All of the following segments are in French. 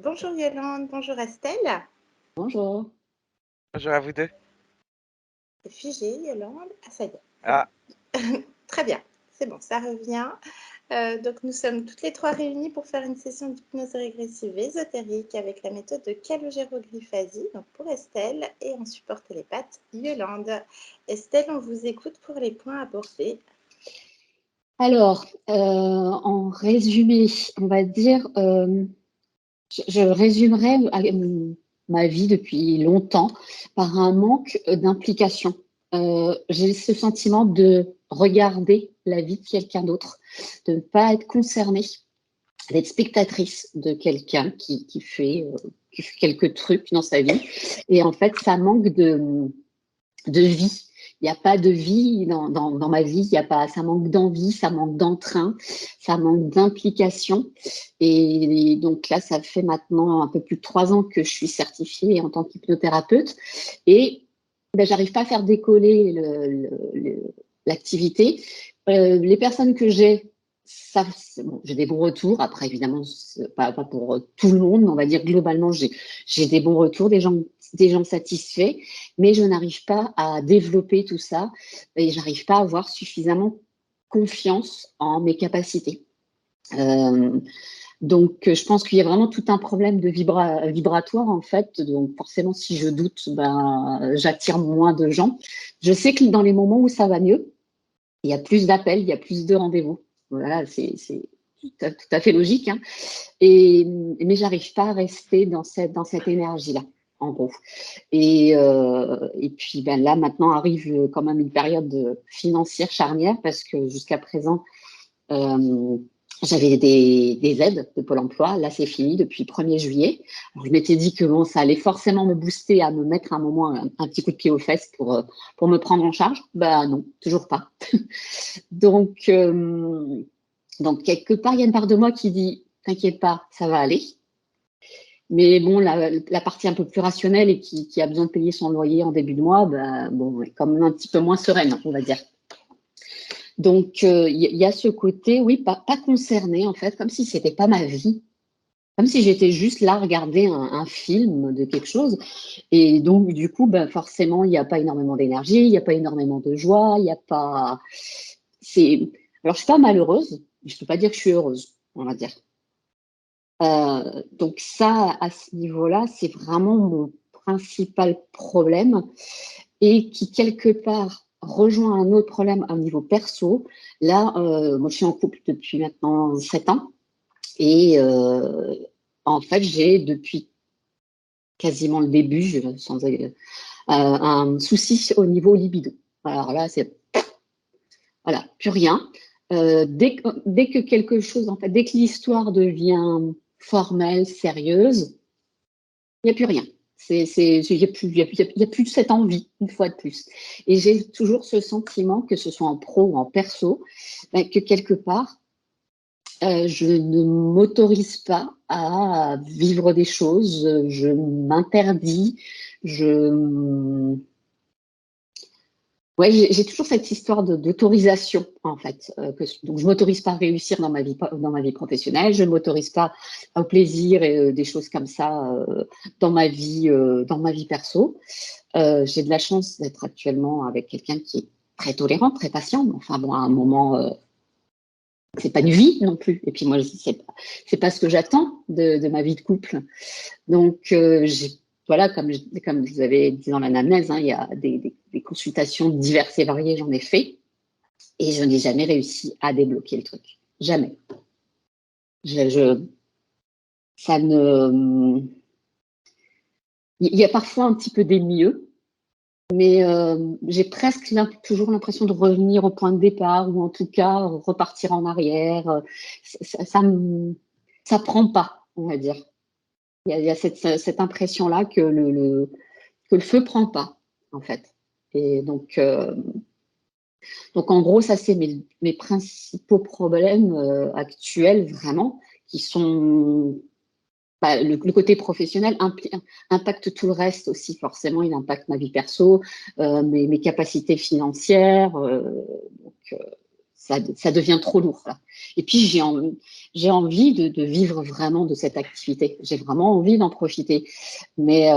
Bonjour Yolande, bonjour Estelle. Bonjour. Bonjour à vous deux. C'est figé Yolande. Ah ça y est. Ah, Très bien, c'est bon, ça revient. Donc nous sommes toutes les trois réunies pour faire une session d'hypnose régressive ésotérique avec la méthode de calogéroglyphasie, donc pour Estelle, et en support télépathe Yolande. Estelle, on vous écoute pour les points abordés. Alors, en résumé, on va dire, je résumerai ma vie depuis longtemps par un manque d'implication. J'ai ce sentiment de regarder la vie de quelqu'un d'autre, de ne pas être concernée, d'être spectatrice de quelqu'un qui fait quelques trucs dans sa vie. Et en fait, ça manque de vie. Il n'y a pas de vie dans ma vie, ça manque d'envie, ça manque d'entrain, ça manque d'implication. Et donc là, ça fait maintenant un peu plus de 3 ans que je suis certifiée en tant qu'hypnothérapeute. Et j'arrive pas à faire décoller l'activité. Les personnes que j'ai, bon, j'ai des bons retours. Après, évidemment, pas pour tout le monde, mais on va dire globalement, j'ai des bons retours, des gens satisfaits, mais je n'arrive pas à développer tout ça et j'arrive pas à avoir suffisamment confiance en mes capacités. Donc, je pense qu'il y a vraiment tout un problème de vibratoire, en fait. Donc, forcément, si je doute, j'attire moins de gens. Je sais que dans les moments où ça va mieux, il y a plus d'appels, il y a plus de rendez-vous. Voilà, c'est tout à fait logique, hein. Mais j'arrive pas à rester dans cette énergie-là, en gros. Et puis là, maintenant arrive quand même une période financière charnière parce que jusqu'à présent, j'avais des aides de Pôle emploi. Là, c'est fini depuis le 1er juillet. Alors, je m'étais dit que bon, ça allait forcément me booster à me mettre à un moment un petit coup de pied aux fesses pour me prendre en charge. Non, toujours pas. Donc, quelque part, il y a une part de moi qui dit « T'inquiète pas, ça va aller ». Mais bon, la partie un peu plus rationnelle et qui a besoin de payer son loyer en début de mois, est quand même un petit peu moins sereine, on va dire. Donc, il y a ce côté, oui, pas concerné, en fait, comme si c'était pas ma vie, comme si j'étais juste là à regarder un film de quelque chose. Et donc, du coup, forcément, il n'y a pas énormément d'énergie, il n'y a pas énormément de joie, il n'y a pas… Alors, je suis pas malheureuse, mais je peux pas dire que je suis heureuse, on va dire. Donc ça, à ce niveau-là, c'est vraiment mon principal problème et qui, quelque part, rejoint un autre problème au niveau perso. Là, moi, je suis en couple depuis maintenant 7 ans et en fait, j'ai depuis quasiment le début, un souci au niveau libido. Alors là, c'est voilà, plus rien. Dès que quelque chose, en fait, dès que l'histoire devient formelle, sérieuse, il n'y a plus rien. Il n'y a plus cette envie, une fois de plus. Et j'ai toujours ce sentiment, que ce soit en pro ou en perso, que quelque part, je ne m'autorise pas à vivre des choses, je m'interdis, ouais, j'ai toujours cette histoire d'autorisation, en fait. Donc, je ne m'autorise pas à réussir dans ma vie professionnelle, je ne m'autorise pas au plaisir et des choses comme ça dans ma vie perso. J'ai de la chance d'être actuellement avec quelqu'un qui est très tolérant, très patient. Enfin bon, à un moment, c'est pas une vie non plus. Et puis moi, c'est pas ce que j'attends de ma vie de couple. Donc, voilà, comme vous avez dit dans l'anamnèse, hein, il y a des consultations diverses et variées, j'en ai fait, et je n'ai jamais réussi à débloquer le truc. Jamais. Ça ne… Il y a parfois un petit peu des mieux, mais j'ai presque toujours l'impression de revenir au point de départ, ou en tout cas repartir en arrière. Ça prend pas, on va dire. Il y a cette impression-là que le feu prend pas, en fait. Et donc en gros, ça, c'est mes principaux problèmes actuels, vraiment, qui sont… le côté professionnel impacte tout le reste aussi, forcément. Il impacte ma vie perso, mes capacités financières. Donc, ça devient trop lourd. Là. Et puis, j'ai envie de vivre vraiment de cette activité. J'ai vraiment envie d'en profiter. Mais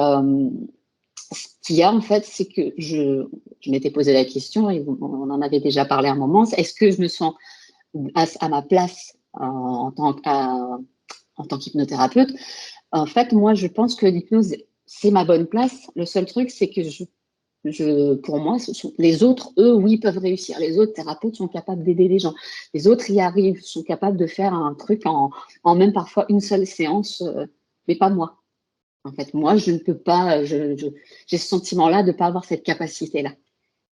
ce qu'il y a, en fait, c'est que je m'étais posé la question, et on en avait déjà parlé un moment, est-ce que je me sens à ma place en tant qu'hypnothérapeute? En fait, moi, je pense que l'hypnose, c'est ma bonne place. Le seul truc, c'est que pour moi, les autres, eux, oui, peuvent réussir. Les autres thérapeutes sont capables d'aider les gens. Les autres y arrivent, sont capables de faire un truc en même parfois une seule séance, mais pas moi. En fait, moi, je ne peux pas, j'ai ce sentiment-là de ne pas avoir cette capacité-là.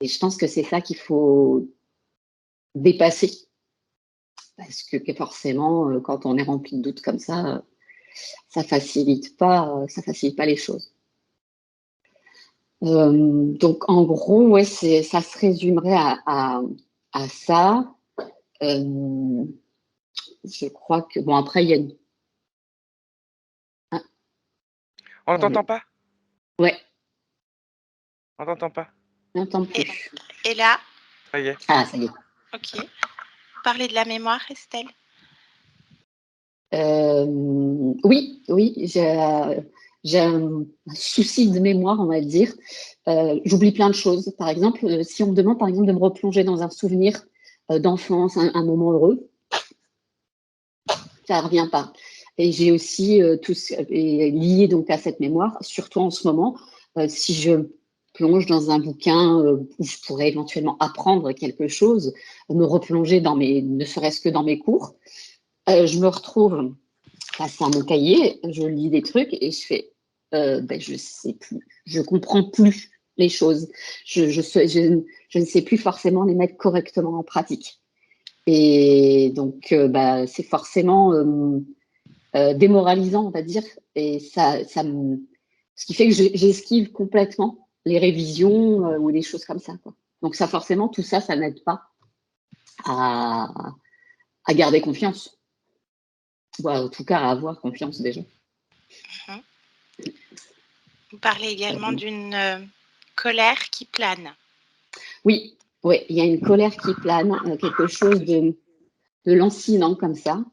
Et je pense que c'est ça qu'il faut dépasser. Parce que forcément, quand on est rempli de doutes comme ça facilite pas les choses. Donc, en gros, ouais, ça se résumerait à ça. Je crois que, bon, après, il y a une... On t'entend pas? Ouais. On t'entend pas? On n'entend plus. Et là? Ça y est. Ah, ça y est. Ok. Parlez de la mémoire, Estelle. Oui, j'ai un souci de mémoire, on va dire. J'oublie plein de choses. Par exemple, si on me demande, par exemple, de me replonger dans un souvenir d'enfance, un moment heureux, ça ne revient pas. Et j'ai aussi lié donc à cette mémoire, surtout en ce moment, si je plonge dans un bouquin où je pourrais éventuellement apprendre quelque chose, me replonger ne serait-ce que dans mes cours, je me retrouve face à mon cahier, je lis des trucs et je fais, je sais plus, je comprends plus les choses, je ne sais plus forcément les mettre correctement en pratique. Et donc, c'est forcément démoralisant, on va dire, et ce qui fait que j'esquive complètement les révisions ou des choses comme ça, quoi. Donc ça, forcément, tout ça, ça n'aide pas à garder confiance. Ou en tout cas, à avoir confiance déjà. Vous parlez également d'une colère qui plane. Oui, il y a une colère qui plane, quelque chose de lancinant comme ça,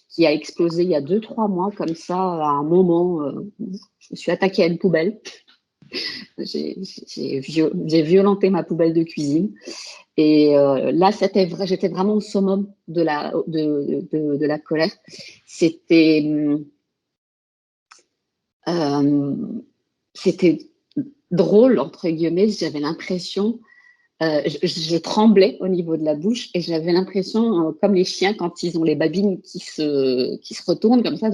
qui a explosé il y a 2-3 mois comme ça, à un moment, je me suis attaquée à une poubelle. J'ai violenté ma poubelle de cuisine. Et là, j'étais vraiment au summum de la colère. C'était drôle, entre guillemets. J'avais l'impression, je tremblais au niveau de la bouche et j'avais l'impression, comme les chiens quand ils ont les babines qui se retournent comme ça,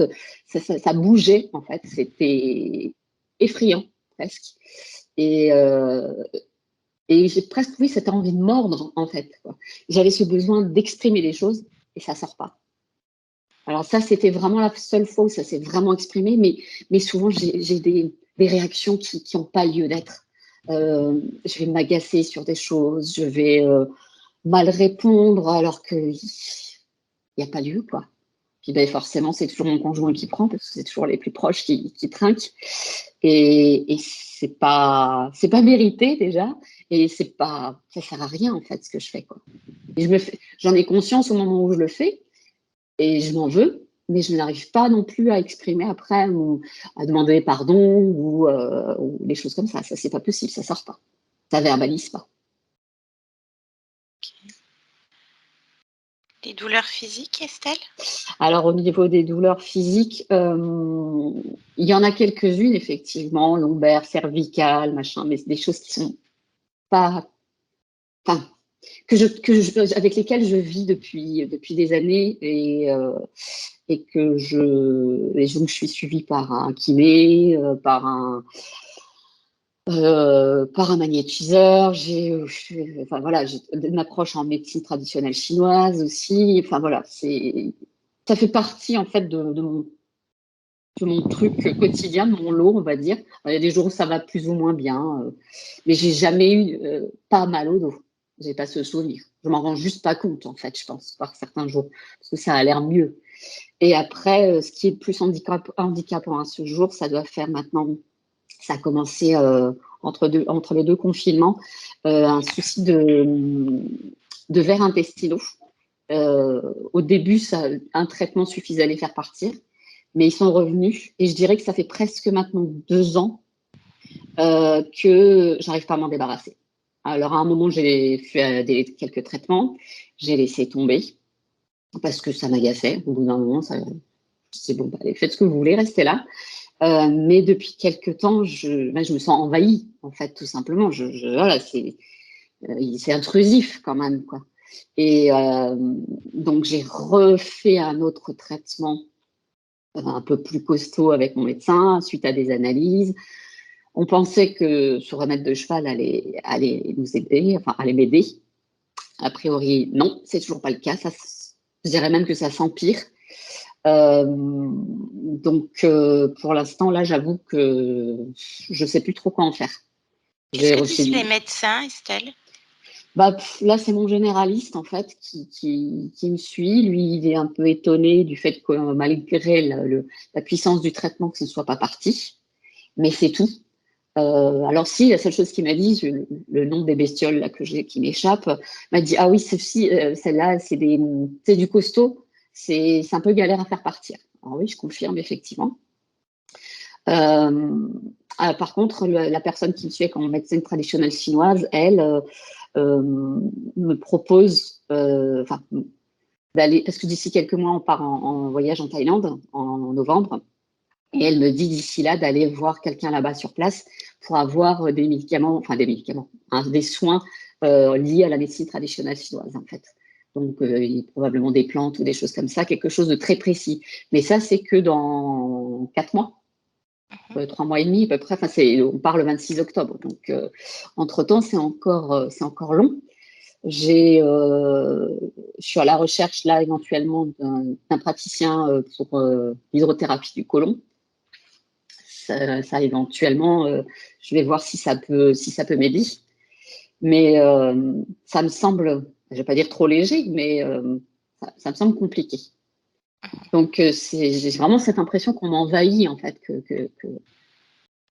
ça bougeait en fait. C'était effrayant presque. Et j'ai presque, oui, cette envie de mordre, en fait, quoi. J'avais ce besoin d'exprimer les choses et ça ne sort pas. Alors ça, c'était vraiment la seule fois où ça s'est vraiment exprimé, mais souvent, j'ai des réactions qui n'ont pas lieu d'être. Je vais m'agacer sur des choses, je vais mal répondre alors qu'il n'y a pas lieu, quoi. Puis forcément, c'est toujours mon conjoint qui prend, parce que c'est toujours les plus proches qui trinquent. Et c'est pas mérité déjà, et ça sert à rien en fait ce que je fais, quoi. Et j'en ai conscience au moment où je le fais, et je m'en veux, mais je n'arrive pas non plus à exprimer après, ou à demander pardon, ou des choses comme ça. Ça, c'est pas possible, ça sort pas, ça verbalise pas. Les douleurs physiques, Estelle? Alors, au niveau des douleurs physiques, il y en a quelques-unes, effectivement, lombaires, cervicales, machin, mais c'est des choses qui sont pas... Enfin, avec lesquelles je vis depuis des années et que je suis suivie par un kiné, par un magnétiseur. J'ai une approche en médecine traditionnelle chinoise aussi. Enfin voilà, ça fait partie en fait de mon truc quotidien, de mon lot, on va dire. Il y a des jours où ça va plus ou moins bien, mais j'ai jamais eu pas mal au dos. J'ai pas ce souvenir. Je m'en rends juste pas compte, en fait, je pense, par certains jours, parce que ça a l'air mieux. Et après, ce qui est plus handicapant à ce jour, ça doit faire maintenant, ça a commencé entre les deux confinements, un souci de vers intestinaux. Au début, un traitement suffisait à les faire partir, mais ils sont revenus. Et je dirais que ça fait presque maintenant 2 ans que j'arrive pas à m'en débarrasser. Alors, à un moment, j'ai fait quelques traitements, j'ai laissé tomber parce que ça m'agaçait. Au bout d'un moment, c'est bon, allez, faites ce que vous voulez, restez là. Mais depuis quelques temps, je me sens envahie, en fait, tout simplement. Voilà, c'est intrusif quand même, quoi. Et donc, j'ai refait un autre traitement un peu plus costaud avec mon médecin, suite à des analyses. On pensait que ce remède de cheval allait nous aider, enfin, allait m'aider. A priori, non, c'est toujours pas le cas. Je dirais même que ça s'empire. Donc, pour l'instant, là, j'avoue que je sais plus trop quoi en faire. Qu'est-ce que disent les médecins, Estelle? Là, c'est mon généraliste, en fait, qui me suit. Lui, il est un peu étonné du fait que malgré la puissance du traitement, que ce ne soit pas parti. Mais c'est tout. Alors si, la seule chose qu'il m'a dit, le nom des bestioles là, qui m'échappe, m'a dit, ah oui, celle-là, c'est du costaud, c'est un peu galère à faire partir. Alors oui, je confirme, effectivement. Par contre, la personne qui me suit comme médecine traditionnelle chinoise, elle, me propose d'aller, parce que d'ici quelques mois, on part en voyage en Thaïlande en novembre. Et elle me dit d'ici là d'aller voir quelqu'un là-bas sur place pour avoir des médicaments, des soins liés à la médecine traditionnelle chinoise, en fait. Donc, probablement des plantes ou des choses comme ça, quelque chose de très précis. Mais ça, c'est que dans 4 mois, 3 mois et demi à peu près. Enfin, on part le 26 octobre. Donc, entre-temps, c'est encore long. Je suis à la recherche, là, éventuellement, d'un praticien pour l'hydrothérapie du côlon. Ça éventuellement, je vais voir si ça peut m'aider. Mais ça me semble, je ne vais pas dire trop léger, mais ça me semble compliqué. Donc, j'ai vraiment cette impression qu'on m'envahit, en fait,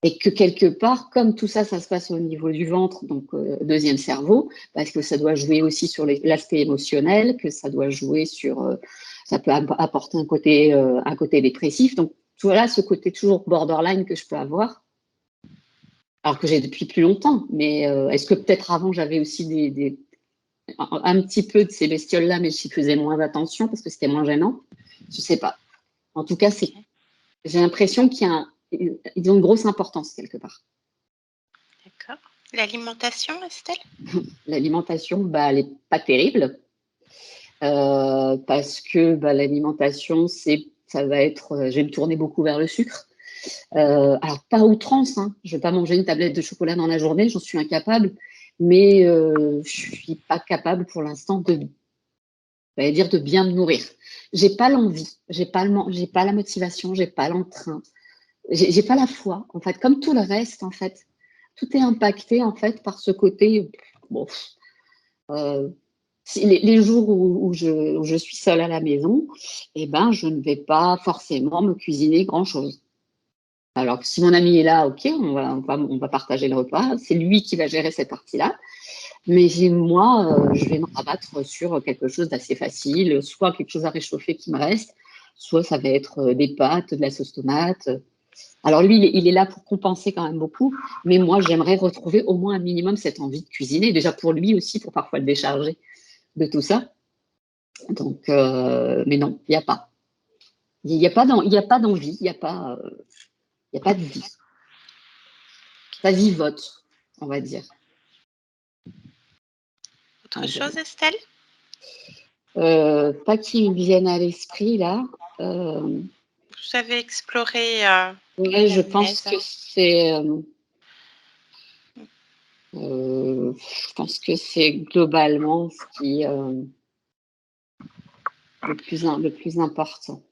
et que quelque part, comme tout ça, ça se passe au niveau du ventre, donc deuxième cerveau, parce que ça doit jouer aussi sur l'aspect émotionnel, que ça doit jouer sur, ça peut apporter un côté dépressif. Donc, voilà ce côté toujours borderline que je peux avoir, alors que j'ai depuis plus longtemps. Mais est-ce que peut-être avant, j'avais aussi un petit peu de ces bestioles-là, mais j'y faisais moins attention parce que c'était moins gênant? Je ne sais pas. En tout cas, j'ai l'impression qu'ils ont une grosse importance quelque part. D'accord. L'alimentation, Estelle? L'alimentation, elle n'est pas terrible parce que l'alimentation, ça va être, je vais me tourner beaucoup vers le sucre. Alors, pas à outrance, hein. Je ne vais pas manger une tablette de chocolat dans la journée, j'en suis incapable, mais je ne suis pas capable pour l'instant de bien me nourrir. J'ai pas l'envie, j'ai pas la motivation, j'ai pas l'entrain, j'ai pas la foi, en fait, comme tout le reste, en fait. Tout est impacté, en fait, par ce côté, bon, les jours où je suis seule à la maison, je ne vais pas forcément me cuisiner grand-chose. Alors, si mon ami est là, ok, on va partager le repas. C'est lui qui va gérer cette partie-là. Mais moi, je vais me rabattre sur quelque chose d'assez facile, soit quelque chose à réchauffer qui me reste, soit ça va être des pâtes, de la sauce tomate. Alors lui, il est là pour compenser quand même beaucoup, mais moi, j'aimerais retrouver au moins un minimum cette envie de cuisiner, déjà pour lui aussi, pour parfois le décharger de tout ça. Donc, mais non, il n'y a pas. Il n'y a pas d'envie, il n'y a pas de vie. Ça vivote, on va dire. Autre chose, Estelle? Pas qui me viennent à l'esprit, là. Vous avez exploré Oui, je pense que c'est globalement ce qui le plus important.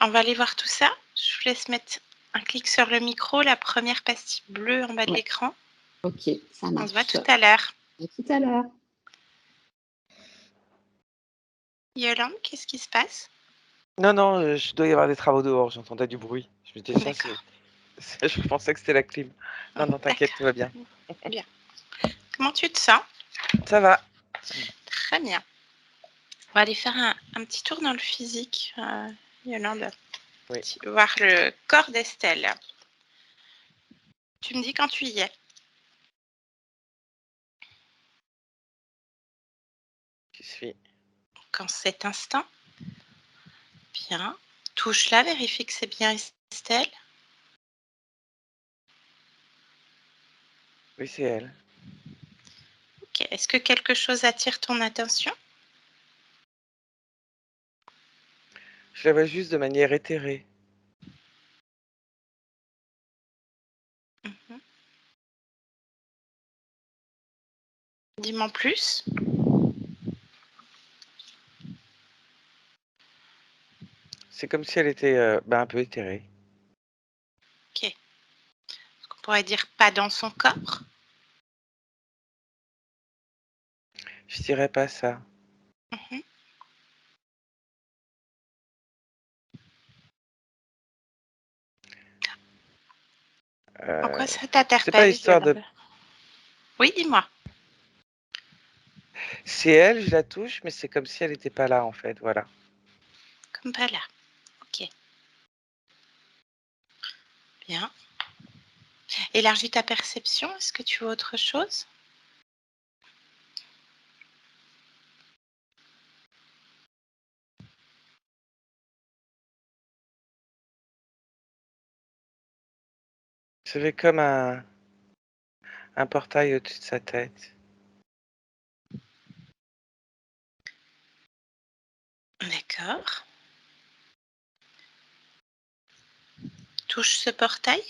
On va aller voir tout ça. Je vous laisse mettre un clic sur le micro, la première pastille bleue en bas de l'écran. Ok, ça marche. On se voit tout à l'heure. À tout à l'heure. Yolande, qu'est-ce qui se passe? Non, je dois y avoir des travaux dehors, j'entendais du bruit. Je me disais, tiens, je pensais que c'était la clim. Non, t'inquiète, tout va bien. Bien. Comment tu te sens? Ça va. Très bien. On va aller faire un petit tour dans le physique, Yolande. Oui. Voir le corps d'Estelle. Tu me dis quand tu y es. J'y suis. Quand cet instant. Bien. Touche-la, vérifie que c'est bien Estelle. Oui, c'est elle. Ok. Est-ce que quelque chose attire ton attention? Je la vois juste de manière éthérée. Mhm. Dis-moi en plus. C'est comme si elle était un peu éthérée. Ok. Est-ce qu'on pourrait dire pas dans son corps? Je dirais pas ça. Mhm. En quoi ça C'est pas t'interpelle, histoire de... Yolande? Oui, dis-moi. C'est elle, je la touche, mais c'est comme si elle n'était pas là, en fait, voilà. Comme pas là. Ok. Bien. Élargis ta perception. Est-ce que tu vois autre chose? J'avais comme un portail au-dessus de sa tête. D'accord. Touche ce portail.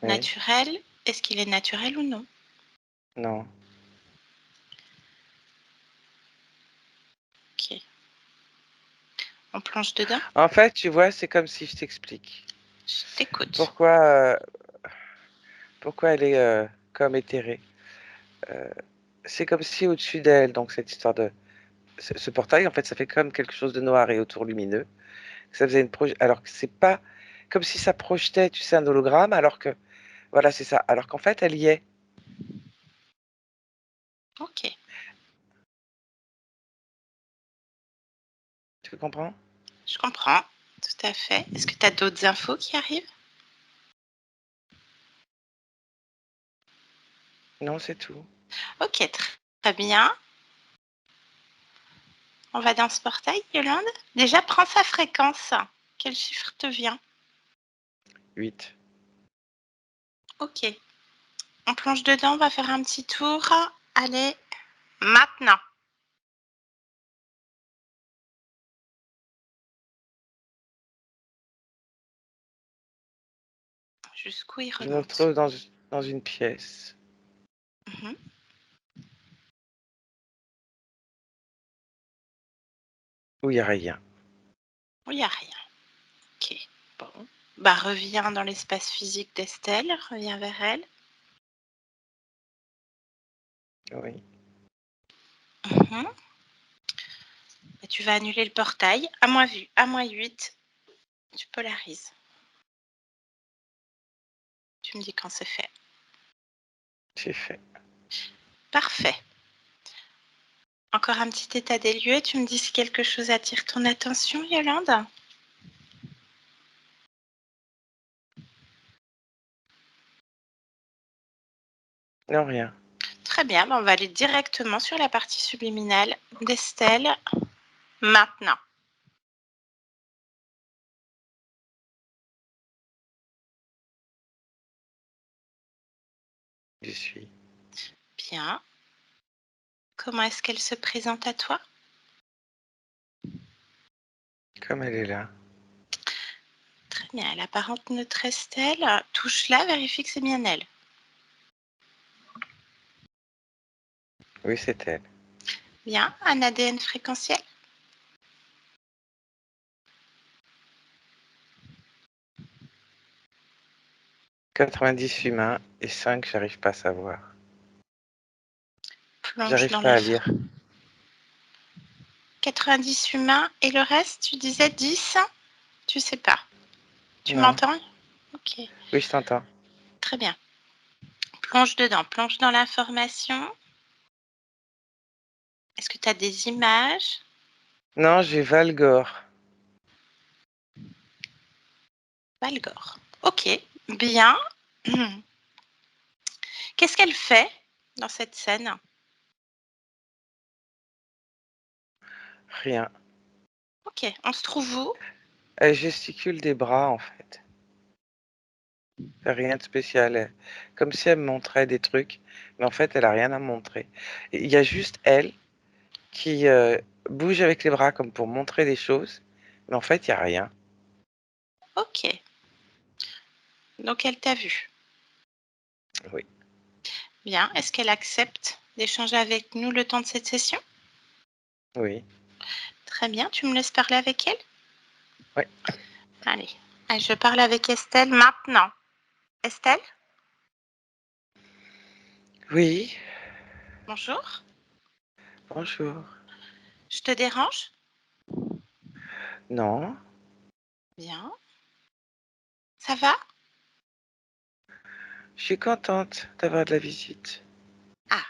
Oui, Naturel. Est-ce qu'il est naturel ou non? non. Ok. On plonge dedans? En fait, tu vois, c'est comme si je t'explique. Je t'écoute. Pourquoi elle est comme éthérée. Euh, c'est comme si au-dessus d'elle, donc cette histoire de... Ce portail, en fait, ça fait comme quelque chose de noir et autour lumineux. Ça faisait alors que c'est pas comme si ça projetait, tu sais, un hologramme, alors que... Voilà, c'est ça. Alors qu'en fait, elle y est. Ok. Tu comprends? Je comprends. Tout à fait. Est-ce que tu as d'autres infos qui arrivent? Non, c'est tout. Ok, très bien. On va dans ce portail, Yolande. Déjà, prends sa fréquence. Quel chiffre te vient? 8. Ok. On plonge dedans, on va faire un petit tour. Allez, maintenant. Jusqu'où il Je me remonte. retrouve dans une pièce Mhm. où il n'y a rien. Il n'y a rien. Ok. Bon. Bah, reviens dans l'espace physique d'Estelle. Reviens vers elle. Oui. Mhm. Et tu vas annuler le portail. À moins vu. À moins 8. Tu polarises. Tu me dis quand c'est fait. C'est fait. Parfait. Encore un petit état des lieux. Tu me dis si quelque chose attire ton attention, Yolande? Non, rien. Très bien. On va aller directement sur la partie subliminale d'Estelle. Maintenant. J'y suis. Bien. Comment est-ce qu'elle se présente à toi? Comme elle est là. Très bien. Elle apparente neutre Estelle. Touche-la, vérifie que c'est bien elle. Oui, c'est elle. Bien. Un ADN fréquentiel. 90 humains et 5, j'arrive pas à savoir. Plonge J'arrive dans pas la à fin. lire. 90 humains et le reste, tu disais 10? Tu sais pas. Tu Non. m'entends? Ok. Oui, je t'entends. Très bien. Plonge dedans. Plonge dans l'information. Est-ce que tu as des images? Non, j'ai Valgor. Valgor. Ok, bien. Qu'est-ce qu'elle fait dans cette scène? Rien. Ok, on se trouve où? Elle gesticule des bras, en fait. Rien de spécial. Comme si elle me montrait des trucs, mais en fait, elle a rien à me montrer. Il y a juste elle qui bouge avec les bras comme pour montrer des choses, mais en fait, il n'y a rien. Ok, donc elle t'a vu. Oui. Bien, est-ce qu'elle accepte d'échanger avec nous le temps de cette session? Oui. Très bien, tu me laisses parler avec elle? Oui. Allez, je parle avec Estelle maintenant. Estelle? Oui. Bonjour, Bonjour. je te dérange? Non. Bien. Ça va? Je suis contente d'avoir de la visite. Ah,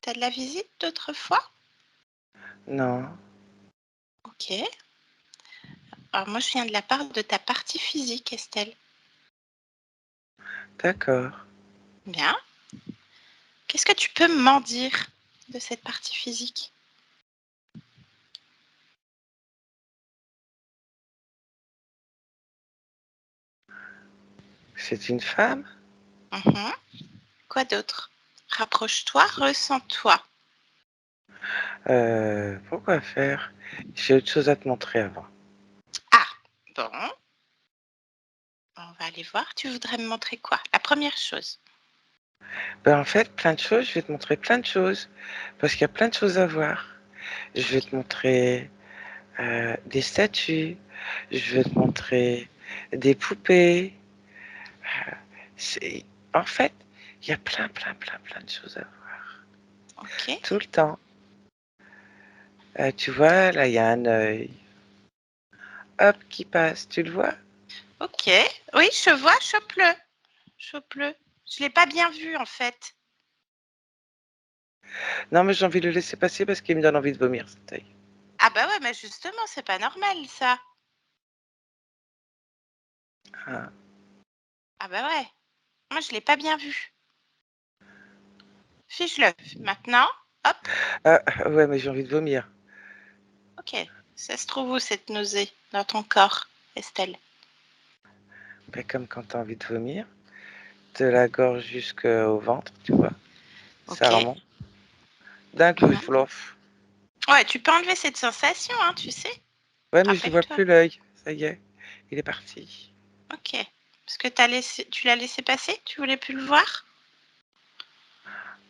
t'as de la visite d'autres fois? Non. Ok. Alors moi, je viens de la part de ta partie physique, Estelle. D'accord. Bien. Qu'est-ce que tu peux m'en dire de cette partie physique? C'est une femme? Mhm. Quoi d'autre? Rapproche-toi, ressens-toi. Pourquoi faire? J'ai autre chose à te montrer avant. Ah, bon. On va aller voir. Tu voudrais me montrer quoi? La première chose. Ben, en fait, plein de choses. Je vais te montrer plein de choses. Parce qu'il y a plein de choses à voir. Je vais te montrer des statues. Je vais te montrer des poupées. C'est... En fait, il y a plein de choses à voir. Ok. Tout le temps. Tu vois, là, il y a un œil. Hop, qui passe. Tu le vois? Ok. Oui, je vois, chope-le. Chope-le. Je ne l'ai pas bien vu, en fait. Non, mais j'ai envie de le laisser passer parce qu'il me donne envie de vomir, cet œil. Ah bah ouais, mais justement, c'est pas normal, ça. Ah. Ah bah ouais. Moi, je l'ai pas bien vu. Fiche-le. Maintenant, hop. Ah, ouais, mais j'ai envie de vomir. Ok. Ça se trouve où, cette nausée, dans ton corps, Estelle? Ben, comme quand tu as envie de vomir, de la gorge jusqu'au ventre, tu vois. Ça Ok. remonte. D'un coup, Mhm. flof. Ouais, tu peux enlever cette sensation, hein, tu sais. Ouais, mais je ne vois Rappelle-toi. plus l'œil. Ça y est, il est parti. Ok. Parce que tu l'as laissé passer? Tu voulais plus le voir?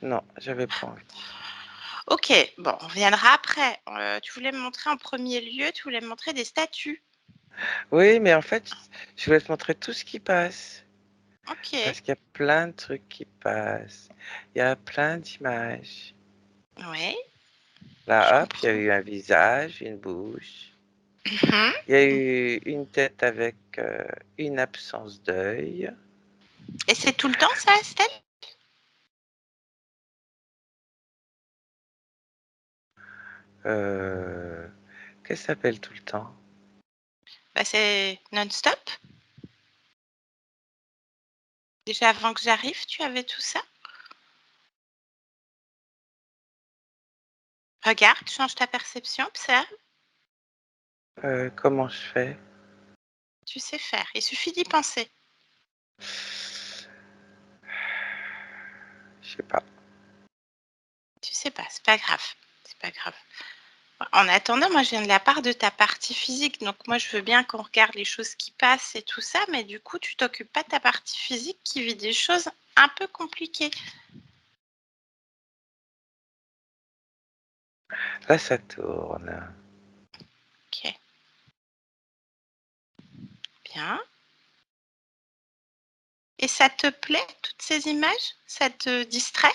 Non, j'avais pas envie. Ok, bon, on reviendra après. Tu voulais me montrer en premier lieu, tu voulais me montrer des statues. Oui, mais en fait, je voulais te montrer tout ce qui passe. Ok, Parce qu'il y a plein de trucs qui passent. Il y a plein d'images. ouais, je Là, hop, il y a comprends. eu un visage, une bouche. Mhm. Il y a eu une tête avec une absence d'œil. Et c'est tout le temps ça, Estelle? Qu'est-ce que ça s'appelle tout le temps? Bah, c'est non-stop. Déjà avant que j'arrive, tu avais tout ça? Regarde, change ta perception, observe. Comment je fais? Tu sais faire, il suffit d'y penser. Je sais pas. Tu sais pas, c'est pas grave. C'est pas grave. En attendant, moi, je viens de la part de ta partie physique. Donc, moi, je veux bien qu'on regarde les choses qui passent et tout ça. Mais du coup, tu t'occupes pas de ta partie physique qui vit des choses un peu compliquées. Là, ça tourne. Ok, bien. Et ça te plaît, toutes ces images? Ça te distrait?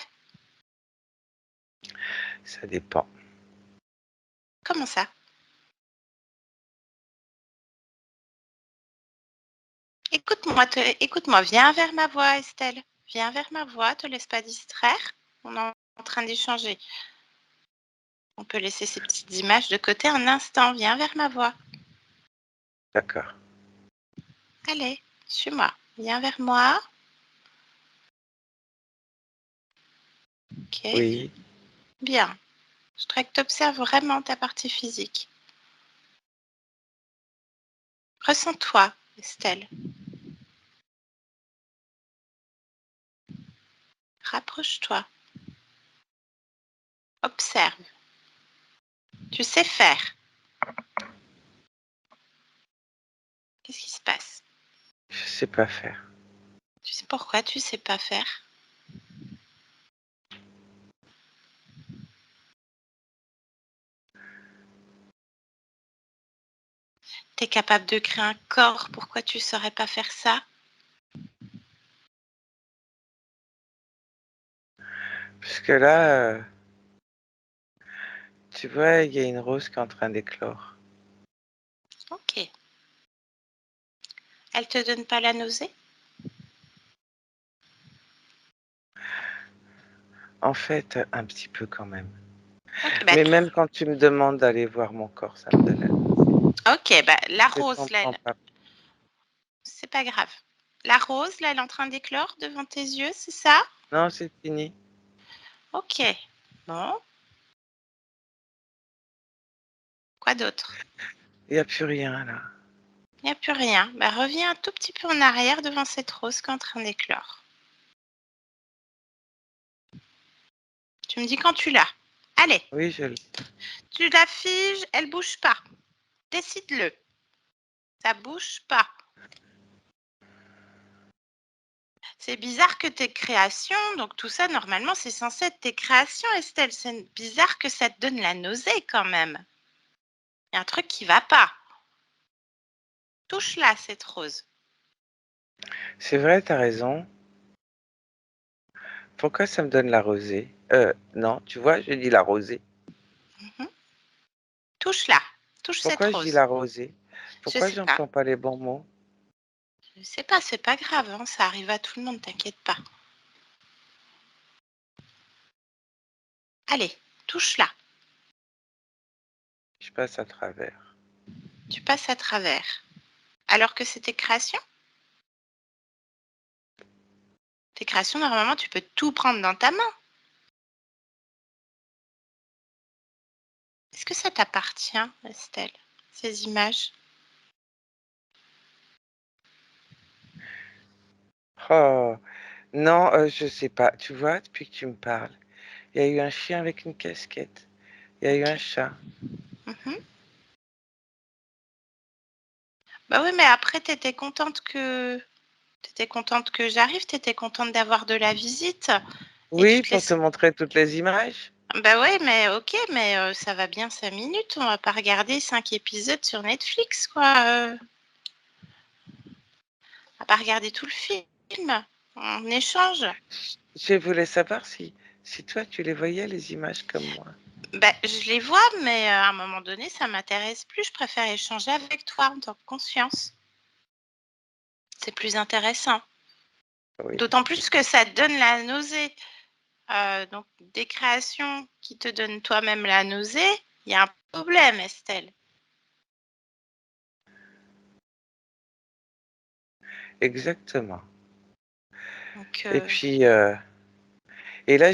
Ça dépend. Comment ça? Écoute-moi, viens vers ma voix, Estelle. Viens vers ma voix, te laisse pas distraire. On est en train d'échanger. On peut laisser ces petites images de côté un instant. Viens vers ma voix. D'accord. Allez, suis-moi. Viens vers moi. Ok, Oui, bien. Je voudrais que tu observes vraiment ta partie physique. Ressens-toi, Estelle. Rapproche-toi. Observe. Tu sais faire. Qu'est-ce qui se passe? je sais pas faire. Tu sais pourquoi tu sais pas faire? Tu es capable de créer un corps. Pourquoi tu saurais pas faire ça? Parce que là, tu vois, il y a une rose qui est en train d'éclore. Ok. Elle te donne pas la nausée? En fait, un petit peu quand même. Ok, bah, Mais même quand tu me demandes d'aller voir mon corps, ça me donne la nausée. la Je rose, là, comprends pas. c'est pas grave. La rose, là, elle est en train d'éclore devant tes yeux, c'est ça? Non, c'est fini. Ok. Bon. Quoi d'autre? Il n'y a plus rien là. Il n'y a plus rien. Bah, reviens un tout petit peu en arrière devant cette rose qui est en train d'éclore. Tu me dis quand tu l'as. Allez, Oui, je le... tu la figes, elle bouge pas. Décide-le. Ça bouge pas. C'est bizarre que tes créations, donc tout ça, normalement, c'est censé être tes créations, Estelle. C'est bizarre que ça te donne la nausée quand même. Il y a un truc qui va pas. Touche-la, cette rose. C'est vrai, t'as raison. Pourquoi ça me donne la rosée? Non, tu vois, je dis la rosée. Mhm. Touche-la. Touche cette Pourquoi je dis rose. la rosée? Je Pourquoi sais pas. j'entends pas les bons mots? Je sais pas, c'est pas grave, hein, ça arrive à tout le monde, t'inquiète pas. Allez, touche-la. Je passe à travers. Tu passes à travers. Alors que c'est tes créations? Tes créations, normalement, tu peux tout prendre dans ta main. Est-ce que ça t'appartient, Estelle, ces images? Oh, non, je sais pas. Tu vois, depuis que tu me parles, il y a eu un chien avec une casquette. Il y a eu un Ok. chat. Mhm. Bah oui, mais après, t'étais contente que j'arrive, t'étais contente d'avoir de la visite. Et tu Oui, te pour te laisses. montrer toutes les images. Bah ouais, mais ok, mais ça va bien 5 minutes. On va pas regarder 5 épisodes sur Netflix, quoi. On va pas regarder tout le film. On échange. Je voulais savoir si toi, tu les voyais, les images comme moi. Bah, je les vois, mais à un moment donné, ça m'intéresse plus. Je préfère échanger avec toi en tant que conscience. C'est plus intéressant. Oui, D'autant plus que ça te donne la nausée. Donc, des créations qui te donnent toi-même la nausée, il y a un problème, Estelle. exactement. Donc, Et puis, et là,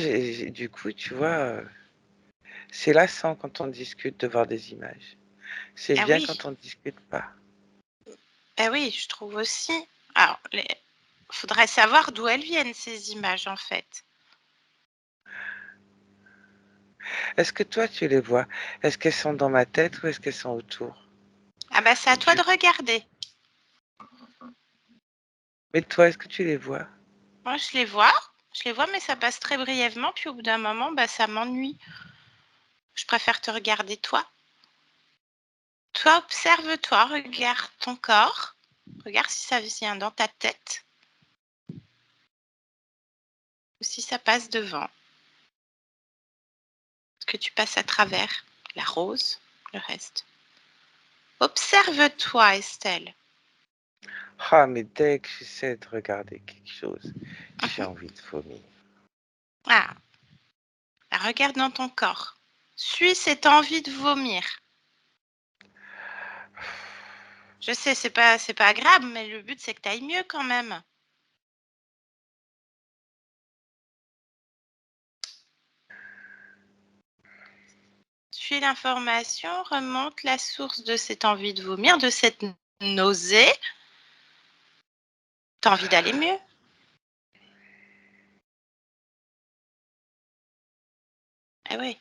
du coup, tu vois, c'est lassant quand on discute de voir des images. C'est ah bien oui, quand on ne discute pas. ah oui, je trouve aussi. Alors, faudrait savoir d'où elles viennent, ces images, en fait. Est-ce que toi, tu les vois? Est-ce qu'elles sont dans ma tête ou est-ce qu'elles sont autour? Ah bah, c'est à toi Je- de regarder. Mais toi, est-ce que tu les vois? Moi, je les vois, mais ça passe très brièvement, puis au bout d'un moment, bah, ça m'ennuie. Je préfère te regarder toi. Toi, observe-toi, regarde ton corps, regarde si ça vient dans ta tête ou si ça passe devant. Est-ce que tu passes à travers la rose, le reste? Observe-toi, Estelle. Ah, mais dès que j'essaie de regarder quelque chose, j'ai Mhm. envie de vomir. Ah, regarde dans ton corps. Suis cette envie de vomir. Je sais, c'est pas agréable, mais le but, c'est que tu ailles mieux quand même. Suis l'information, remonte la source de cette envie de vomir, de cette nausée. Tu as envie d'aller mieux. Ah oui.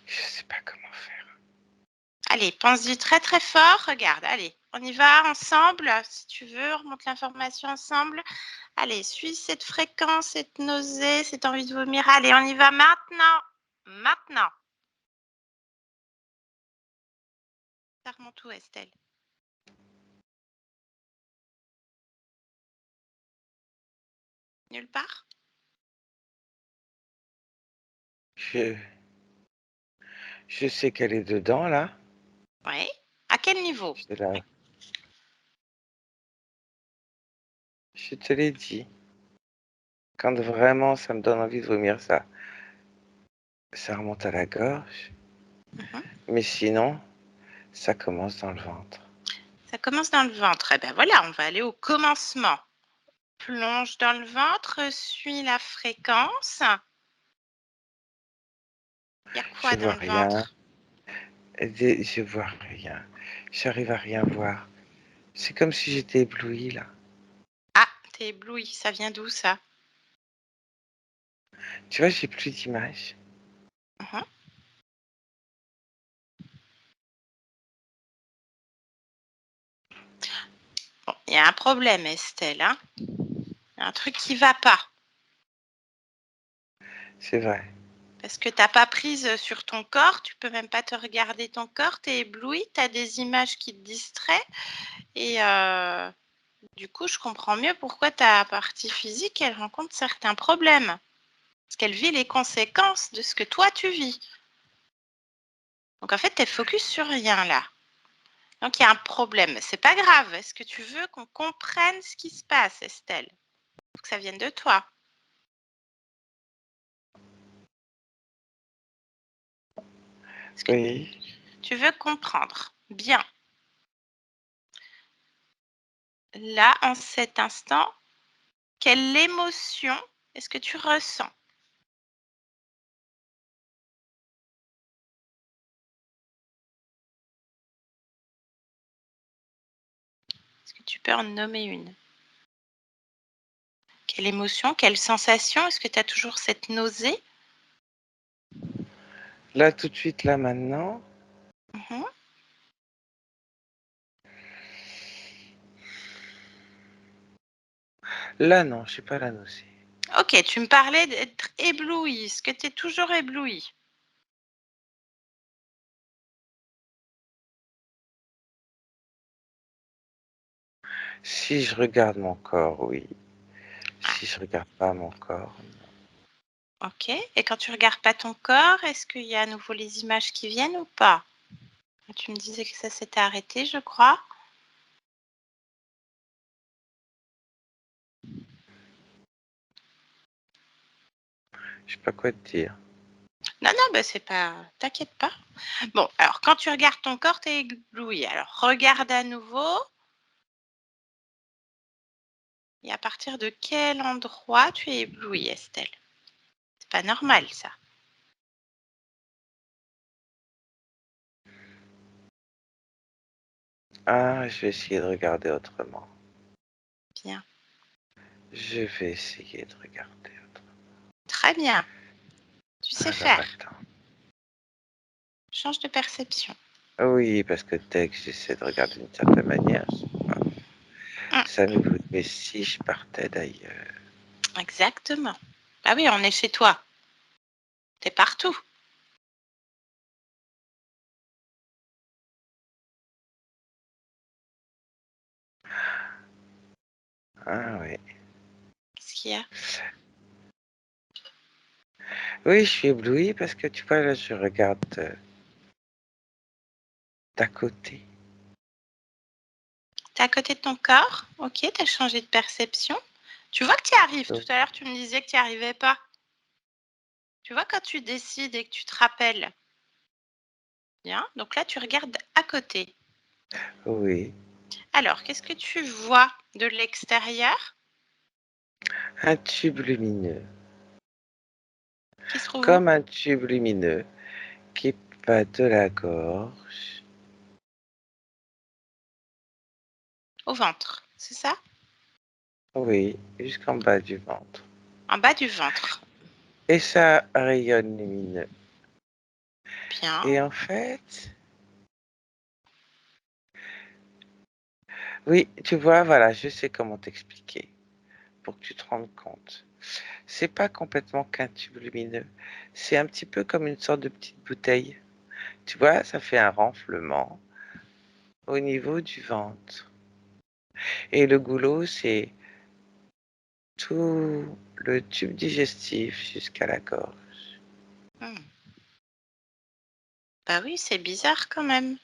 Je sais pas comment faire. Allez, pense-y très très fort. Regarde, allez, on y va ensemble. Si tu veux, remonte l'information ensemble. Allez, suis cette fréquence, cette nausée, cette envie de vomir. Allez, on y va maintenant. Maintenant. Ça remonte où, Estelle? Nulle part? Je sais qu'elle est dedans, là. Oui. À quel niveau? Je la- je te l'ai dit. Quand vraiment ça me donne envie de vomir, ça remonte à la gorge. Mhm. Mais sinon, ça commence dans le ventre. Ça commence dans le ventre. Eh bien voilà, on va aller au commencement. Plonge dans le ventre, suis la fréquence. Il y a quoi Je dans vois le rien. ventre? Je vois rien. J'arrive à rien voir. C'est comme si j'étais ébloui, là. Ah, t'es ébloui. Ça vient d'où ça? Tu vois, j'ai plus d'image. Mhm. Bon, il y a un problème, Estelle. Hein, il y a un truc qui ne va pas. C'est vrai. Parce que tu n'as pas prise sur ton corps. Tu peux même pas te regarder ton corps. Tu es ébloui. Tu as des images qui te distraient. Et du coup, je comprends mieux pourquoi ta partie physique, elle rencontre certains problèmes. Parce qu'elle vit les conséquences de ce que toi, tu vis. Donc, en fait, tu es focus sur rien, là. Donc, il y a un problème. C'est pas grave. Est-ce que tu veux qu'on comprenne ce qui se passe, Estelle? Il faut que ça vienne de toi. Est-ce que Oui. tu veux comprendre? Bien. Là, en cet instant, quelle émotion est-ce que tu ressens? Est-ce que tu peux en nommer une? Quelle émotion, quelle sensation? Est-ce que tu as toujours cette nausée? Là, tout de suite, là, maintenant, Mhm. là, non, je sais pas la nausée. Ok, tu me parlais d'être ébloui. Est-ce que tu es toujours ébloui? Si je regarde mon corps, oui. Ah, Si je regarde pas mon corps, ok. Et quand tu regardes pas ton corps, est-ce qu'il y a à nouveau les images qui viennent ou pas? Tu me disais que ça s'était arrêté, je crois. je sais pas quoi te dire. Non, non, bah c'est pas. T'inquiète pas. Bon, alors quand tu regardes ton corps, tu es ébloui. Alors regarde à nouveau. Et à partir de quel endroit tu es ébloui, Estelle? C'est pas normal, ça. Ah, je vais essayer de regarder autrement. Bien. Je vais essayer de regarder autrement. Très bien. Tu sais Alors, faire. attends. Change de perception. Oui, parce que dès que j'essaie de regarder d'une certaine manière, Hum, ça m'éblouit. Mais si je partais d'ailleurs. exactement. Ah oui, on est chez toi. T'es partout. Ah oui. Qu'est-ce qu'il y a? Oui, je suis ébloui parce que tu vois, là, je regarde d'à côté. T'es à côté de ton corps. Ok, t'as changé de perception. Tu vois que tu y arrives. Tout Donc, à l'heure, tu me disais que tu n'y arrivais pas. Tu vois, quand tu décides et que tu te rappelles, bien, donc là, tu regardes à côté. Oui. Alors, qu'est-ce que tu vois de l'extérieur Un tube lumineux. qui se trouve où? Comme un tube lumineux qui va de la gorge. Au ventre, c'est ça? Oui, jusqu'en bas du ventre. En bas du ventre. Et ça rayonne lumineux. Bien. Et en fait, oui, tu vois, voilà, je sais comment t'expliquer pour que tu te rendes compte. C'est pas complètement qu'un tube lumineux. C'est un petit peu comme une sorte de petite bouteille. Tu vois, ça fait un renflement au niveau du ventre. Et le goulot, c'est tout le tube digestif jusqu'à la gorge. Hmm. Bah oui, c'est bizarre quand même.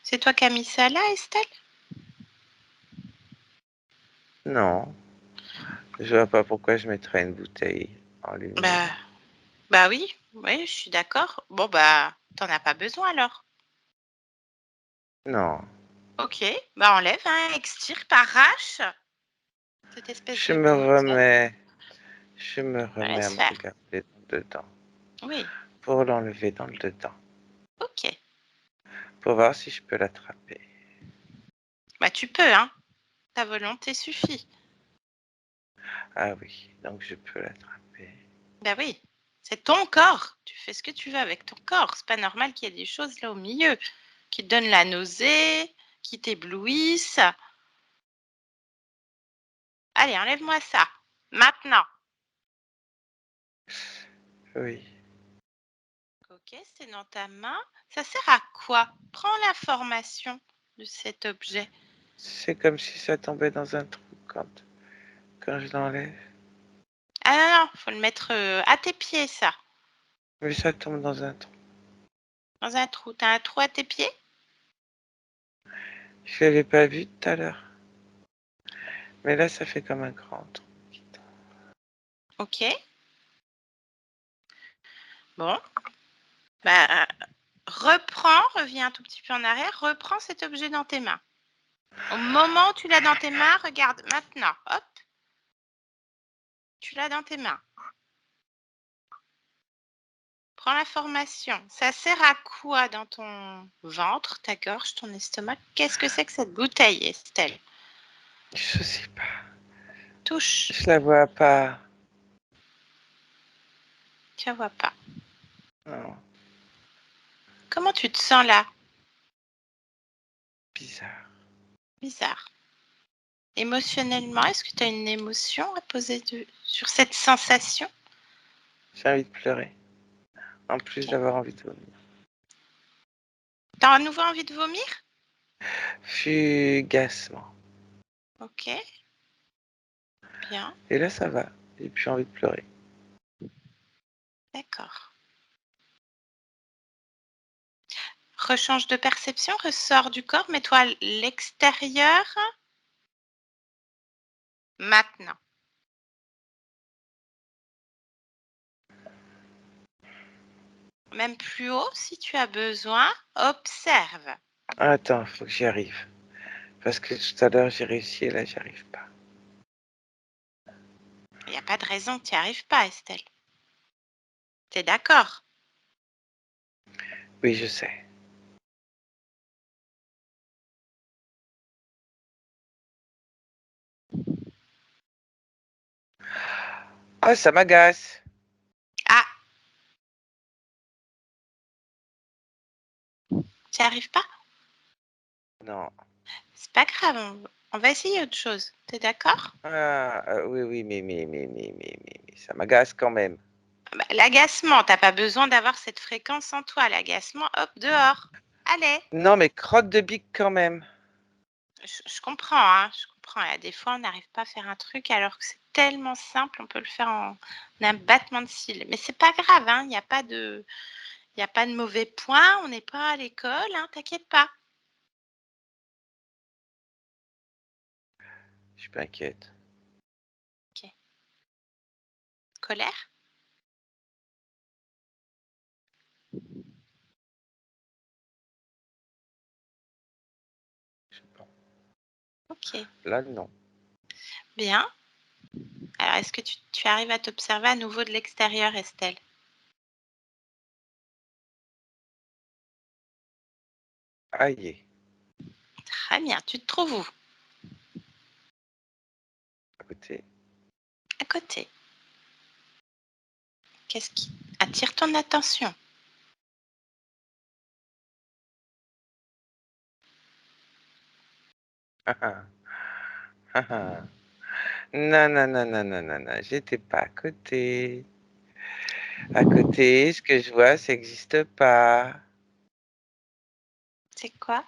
C'est toi qui as mis ça là, Estelle? Non, je vois pas pourquoi je mettrais une bouteille en lumière. Bah, bah oui, je suis d'accord. Bon, bah, t'en as pas besoin alors. Non, Ok, bah enlève, hein, extirpe, arrache cette espèce je de me bouteille. remets, je me remets à Laisse me faire. regarder dans le dedans Oui, pour l'enlever dans le dedans, ok. pour voir si je peux l'attraper. Bah tu peux, hein. Ta volonté suffit. Ah oui, donc je peux l'attraper. Bah oui, c'est ton corps. Tu fais ce que tu veux avec ton corps. C'est pas normal qu'il y ait des choses là au milieu qui te donnent la nausée, qui t'éblouissent. Allez, enlève-moi ça. Maintenant. Oui, Ok, c'est dans ta main. Ça sert à quoi? Prends l'information de cet objet. c'est comme si ça tombait dans un trou quand je l'enlève. Ah non, non, faut le mettre à tes pieds, ça. Mais ça tombe dans un trou. Dans un trou. T'as un trou à tes pieds? Je l'avais pas vu tout à l'heure. Mais là, ça fait comme un grand trou. Ok. Bon. Bah, reviens un tout petit peu en arrière, reprends cet objet dans tes mains. Au moment où tu l'as dans tes mains, regarde maintenant. Hop, tu l'as dans tes mains. Prends l'information. Ça sert à quoi dans ton ventre, ta gorge, ton estomac? Qu'est-ce que c'est que cette bouteille, Estelle? Je sais pas. Touche. Je la vois pas. Tu la vois pas. Non, Comment tu te sens là? bizarre. Bizarre. Émotionnellement, est-ce que tu as une émotion à poser sur cette sensation? J'ai envie de pleurer. En plus Ok. d'avoir envie de vomir. T'as à nouveau envie de vomir? Fugacement. Ok, bien, Et là, ça va. J'ai plus envie de pleurer. d'accord. Rechange de perception, ressort du corps, mets-toi à l'extérieur maintenant. Même plus haut si tu as besoin, observe. Attends, faut que j'y arrive. Parce que tout à l'heure, j'ai réussi et là, j'y arrive pas. Il n'y a pas de raison que tu n'y arrives pas, Estelle. T'es d'accord? Oui, je sais. Ah, ça m'agace. Ah, tu n'y arrives pas? Non. C'est pas grave, on va essayer autre chose. T'es d'accord? Ah, oui, oui, mais ça m'agace quand même. Bah, l'agacement, t'as pas besoin d'avoir cette fréquence en toi. L'agacement, hop, dehors. Allez. Non, mais crotte de bique quand même. Je comprends, hein, je comprends. Et des fois, on n'arrive pas à faire un truc alors que c'est tellement simple, on peut le faire en un battement de cils. Mais c'est pas grave, hein, il y a pas de mauvais points, on n'est pas à l'école, hein, t'inquiète pas. Je suis pas inquiète. Ok. Colère? Bon, Ok, là, non. bien. Alors, est-ce que tu arrives à t'observer à nouveau de l'extérieur, Estelle? Aïe, Très bien. Tu te trouves où? à côté. À côté. Qu'est-ce qui attire ton attention? Ah, ah. Ah, ah. Non, non, non, non, non, non, non, j'étais pas à côté. À côté, ce que je vois, ça n'existe pas. C'est quoi?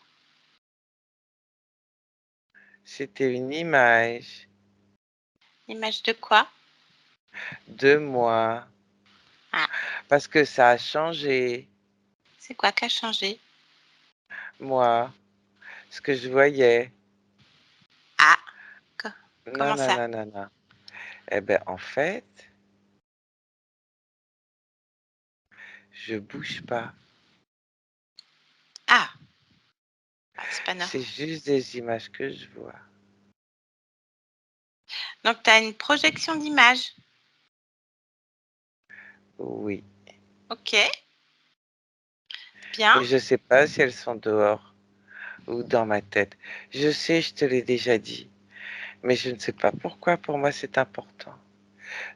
C'était une image L'image de quoi? de moi. Ah, Parce que ça a changé, c'est quoi qui a changé? moi, ce que je voyais. Ah, Non, comment non, ça? non, non, non. Eh ben, en fait, je bouge pas. Ah, bah, c'est pas C'est normal. juste des images que je vois. Donc, tu as une projection d'image. Oui. Ok, bien. Et je sais pas si elles sont dehors ou dans ma tête. Je sais, je te l'ai déjà dit. Mais je ne sais pas pourquoi pour moi c'est important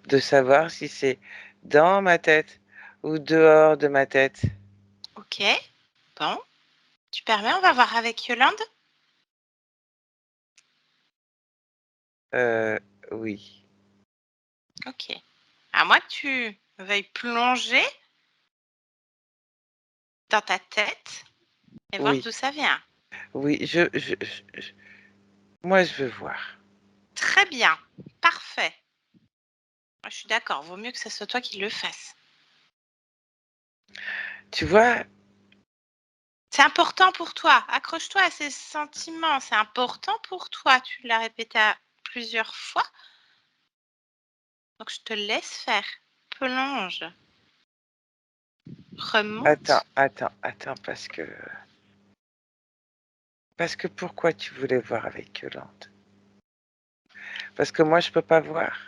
de savoir si c'est dans ma tête ou dehors de ma tête. Ok, bon. Tu permets, on va voir avec Yolande. Euh, oui. Ok. À moi que tu veuilles plonger dans ta tête et voir d'où Oui. ça vient. Oui, moi je veux voir. Très bien, parfait. Moi, je suis d'accord, vaut mieux que ce soit toi qui le fasses. Tu vois, C'est important pour toi. Accroche-toi à ces sentiments. C'est important pour toi. Tu l'as répété plusieurs fois. Donc, je te laisse faire. Plonge. attends, Remonte. attends, attends, parce que pourquoi tu voulais voir avec Yolande? Parce que moi je peux pas voir.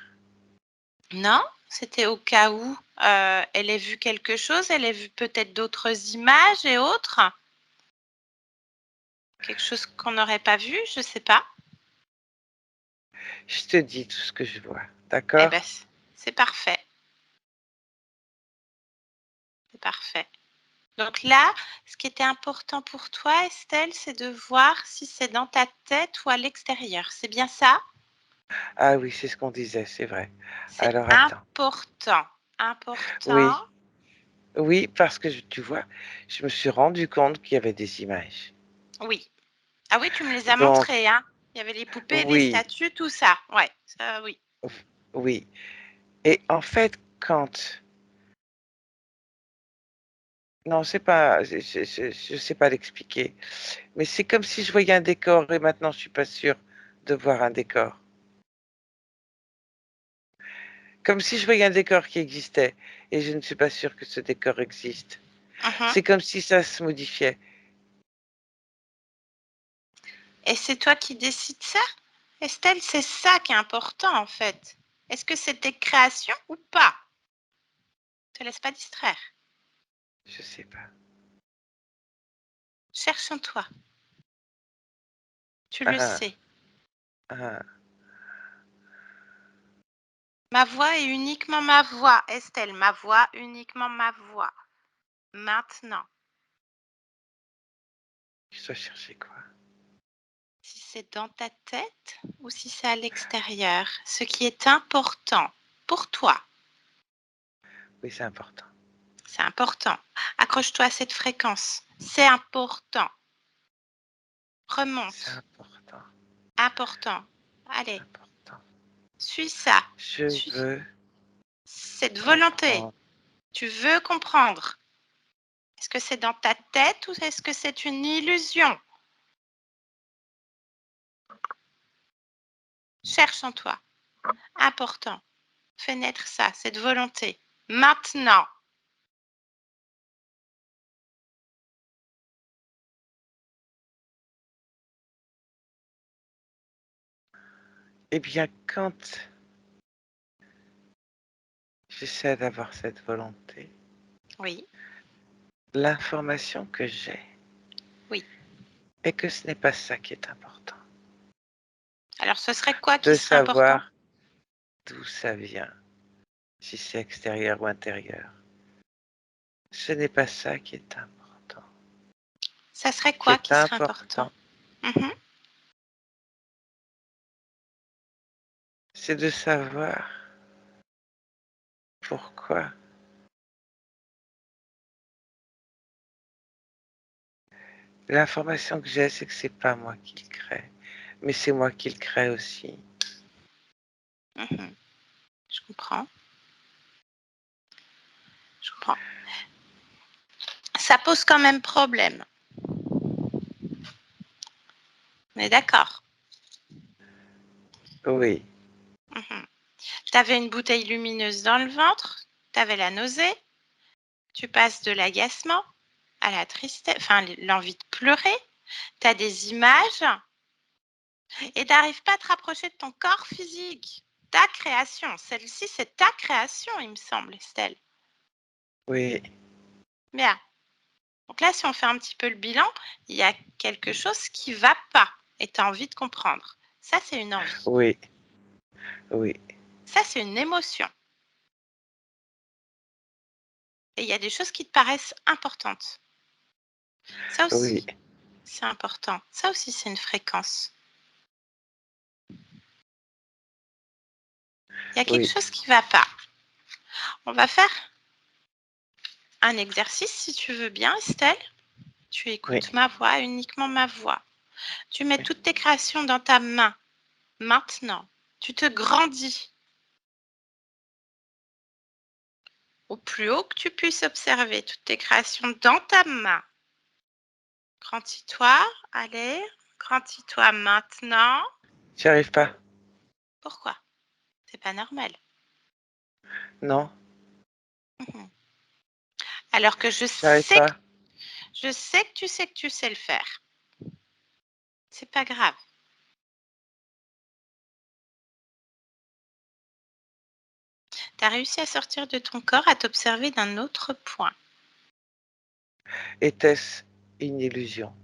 Non, c'était au cas où elle ait vu quelque chose. Elle ait vu peut-être d'autres images et autres. Quelque chose qu'on n'aurait pas vu, je sais pas. Je te dis tout ce que je vois, Eh d'accord? ben, c'est parfait. C'est parfait. Donc là, ce qui était important pour toi, Estelle, c'est de voir si c'est dans ta tête ou à l'extérieur. C'est bien ça? Ah oui, c'est ce qu'on disait, c'est vrai. C'est Alors attends. important. Important. Oui, oui, parce que tu vois, je me suis rendu compte qu'il y avait des images. Oui. Ah oui, tu me les as Donc, montrées, hein? Il y avait les poupées, les oui, statues, tout ça. Ouais, ça oui. oui. Et en fait, quand... Non, c'est pas... Je sais pas l'expliquer. Mais c'est comme si je voyais un décor et maintenant je suis pas sûre de voir un décor. Comme si je voyais un décor qui existait et je ne suis pas sûre que ce décor existe. Mhm. C'est comme si ça se modifiait. Et c'est toi qui décides ça? Estelle, c'est ça qui est important en fait. Est-ce que c'est tes créations ou pas? Te laisse pas distraire. Je sais pas. Cherche en toi. Tu le Ah, sais. ah, Ma voix est uniquement ma voix, Estelle. Ma voix, uniquement ma voix. Maintenant, je dois chercher quoi? si c'est dans ta tête ou si c'est à l'extérieur, ce qui est important pour toi, Oui, c'est important. c'est important. Accroche-toi à cette fréquence. C'est important. C'est Remonte. important. Important. C'est Allez, important. suis ça. Je Suis veux cette volonté. comprendre. Tu veux comprendre. Est-ce que c'est dans ta tête ou est-ce que c'est une illusion? Cherche en toi. Important. Fais naître ça, cette volonté. Maintenant. Eh bien, quand j'essaie d'avoir cette volonté, Oui, l'information que j'ai oui. est que ce n'est pas ça qui est important. Alors, ce serait quoi qui De serait important? savoir d'où ça vient, si c'est extérieur ou intérieur. Ce n'est pas ça qui est important. Ça serait Ce qui quoi est qui serait important? important, Mhm. c'est de savoir pourquoi. L'information que j'ai, c'est que c'est pas moi qui le crée, mais c'est moi qui le crée aussi. Mhm. Je comprends. Je comprends. Ça pose quand même problème. On est d'accord? Oui, Mhm. Tu avais une bouteille lumineuse dans le ventre, tu avais la nausée, tu passes de l'agacement à la tristesse, enfin l'envie de pleurer, tu as des images et tu n'arrives pas à te rapprocher de ton corps physique, ta création. Celle-ci, c'est ta création, il me semble, Estelle. oui, Bien. Donc là, si on fait un petit peu le bilan, il y a quelque chose qui ne va pas et tu as envie de comprendre. Ça, c'est une envie. oui, oui, Ça, c'est une émotion. Et il y a des choses qui te paraissent importantes. Ça oui, aussi, c'est important. Ça aussi, c'est une fréquence. Il y a quelque oui, chose qui ne va pas. On va faire un exercice, si tu veux bien, Estelle. Tu oui, écoutes ma voix, uniquement ma voix. Tu mets oui, toutes tes créations dans ta main. Maintenant, tu te grandis au plus haut que tu puisses observer toutes tes créations dans ta main. Grandis-toi, allez, grandis-toi maintenant. j'y arrive pas. Pourquoi? C'est pas normal. Non, Mhm. Alors que j'y arrive pas. je sais que tu sais le faire. C'est pas grave. Tu as réussi à sortir de ton corps, à t'observer d'un autre point. Était-ce une illusion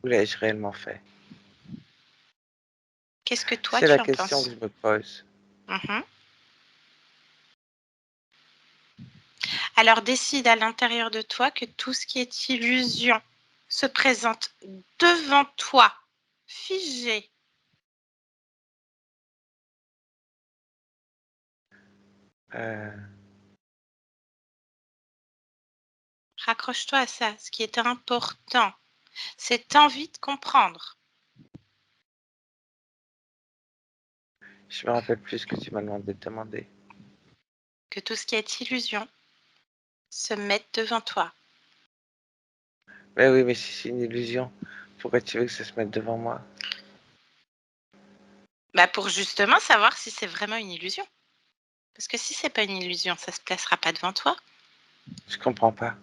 ou l'ai-je réellement fait? Qu'est-ce que toi C'est la tu en question que penses? je me pose. Mhm. Alors décide à l'intérieur de toi que tout ce qui est illusion se présente devant toi, figé. Euh, Raccroche-toi à ça. Ce qui est important, c'est envie de comprendre. je me rappelle plus ce que tu m'as demandé de demander. Que tout ce qui est illusion se mette devant toi. Mais oui, mais si c'est une illusion, pourquoi tu veux que ça se mette devant moi? Bah pour justement savoir si c'est vraiment une illusion. Parce que si c'est pas une illusion, ça se placera pas devant toi. Je comprends pas.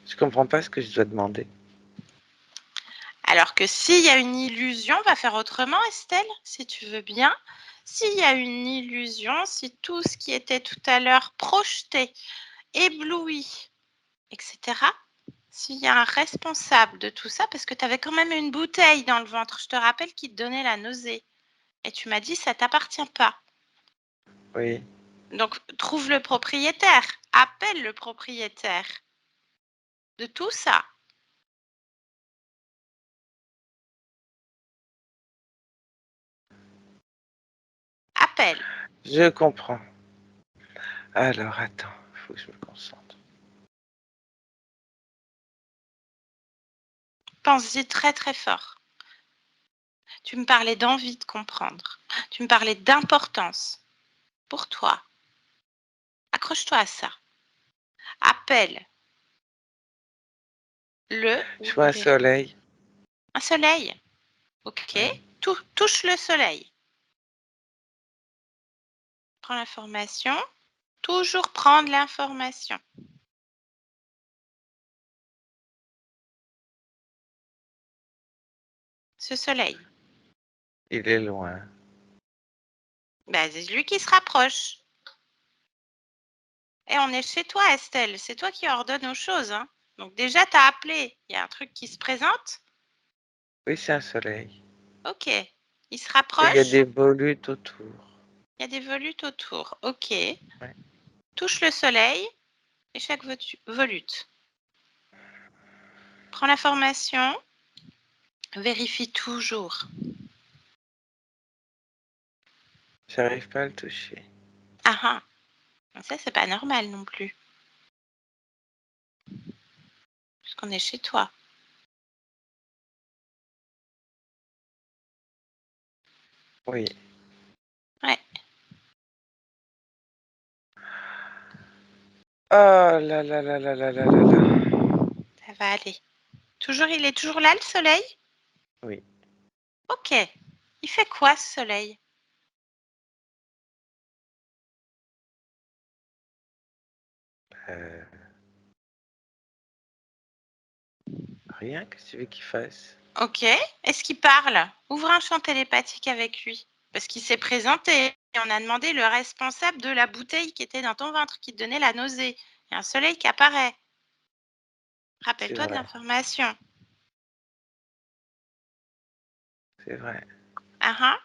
Je comprends pas ce que je dois demander. Alors que s'il y a une illusion, on va faire autrement, Estelle, si tu veux bien. S'il y a une illusion, si tout ce qui était tout à l'heure projeté, ébloui, etc., s'il y a un responsable de tout ça, parce que tu avais quand même une bouteille dans le ventre, je te rappelle, qui te donnait la nausée. Et tu m'as dit, ça t'appartient pas. Oui, Donc, trouve le propriétaire, appelle le propriétaire de tout ça. Appelle. je comprends. Alors, attends, il faut que je me concentre. Pense-y très très fort. Tu me parlais d'envie de comprendre. Tu me parlais d'importance pour toi. Accroche-toi à ça. Appelle le Je ou vois un les. soleil. Un soleil. Ok. Oui, Touche le soleil. Prends l'information. Toujours prendre l'information. Ce soleil. il est loin. Bah, c'est lui qui se rapproche. Et on est chez toi, Estelle. C'est toi qui ordonne aux choses, hein. Donc déjà, tu as appelé. Il y a un truc qui se présente. Oui, c'est un soleil. Ok. Il se Et il y a rapproche. des volutes autour. Il y a des volutes autour. Ok. Ouais. Touche le soleil et chaque volute. Prends l'information. Vérifie toujours. J'arrive pas à le toucher. Ah ah. Ça, c'est pas normal non plus. Puisqu'on est chez toi. Oui. Ouais. Oh là là là là là là là là. Ça va aller. Il est toujours là, le soleil? Oui. Ok. Il fait quoi, ce soleil? Euh, Rien, qu'est-ce que tu veux qu'il fasse? Ok. Est-ce qu'il parle? Ouvre un champ télépathique avec lui. Parce qu'il s'est présenté et on a demandé le responsable de la bouteille qui était dans ton ventre, qui te donnait la nausée. Il y a un soleil qui apparaît. C'est Rappelle-toi de vrai. l'information. C'est vrai. Ah ah.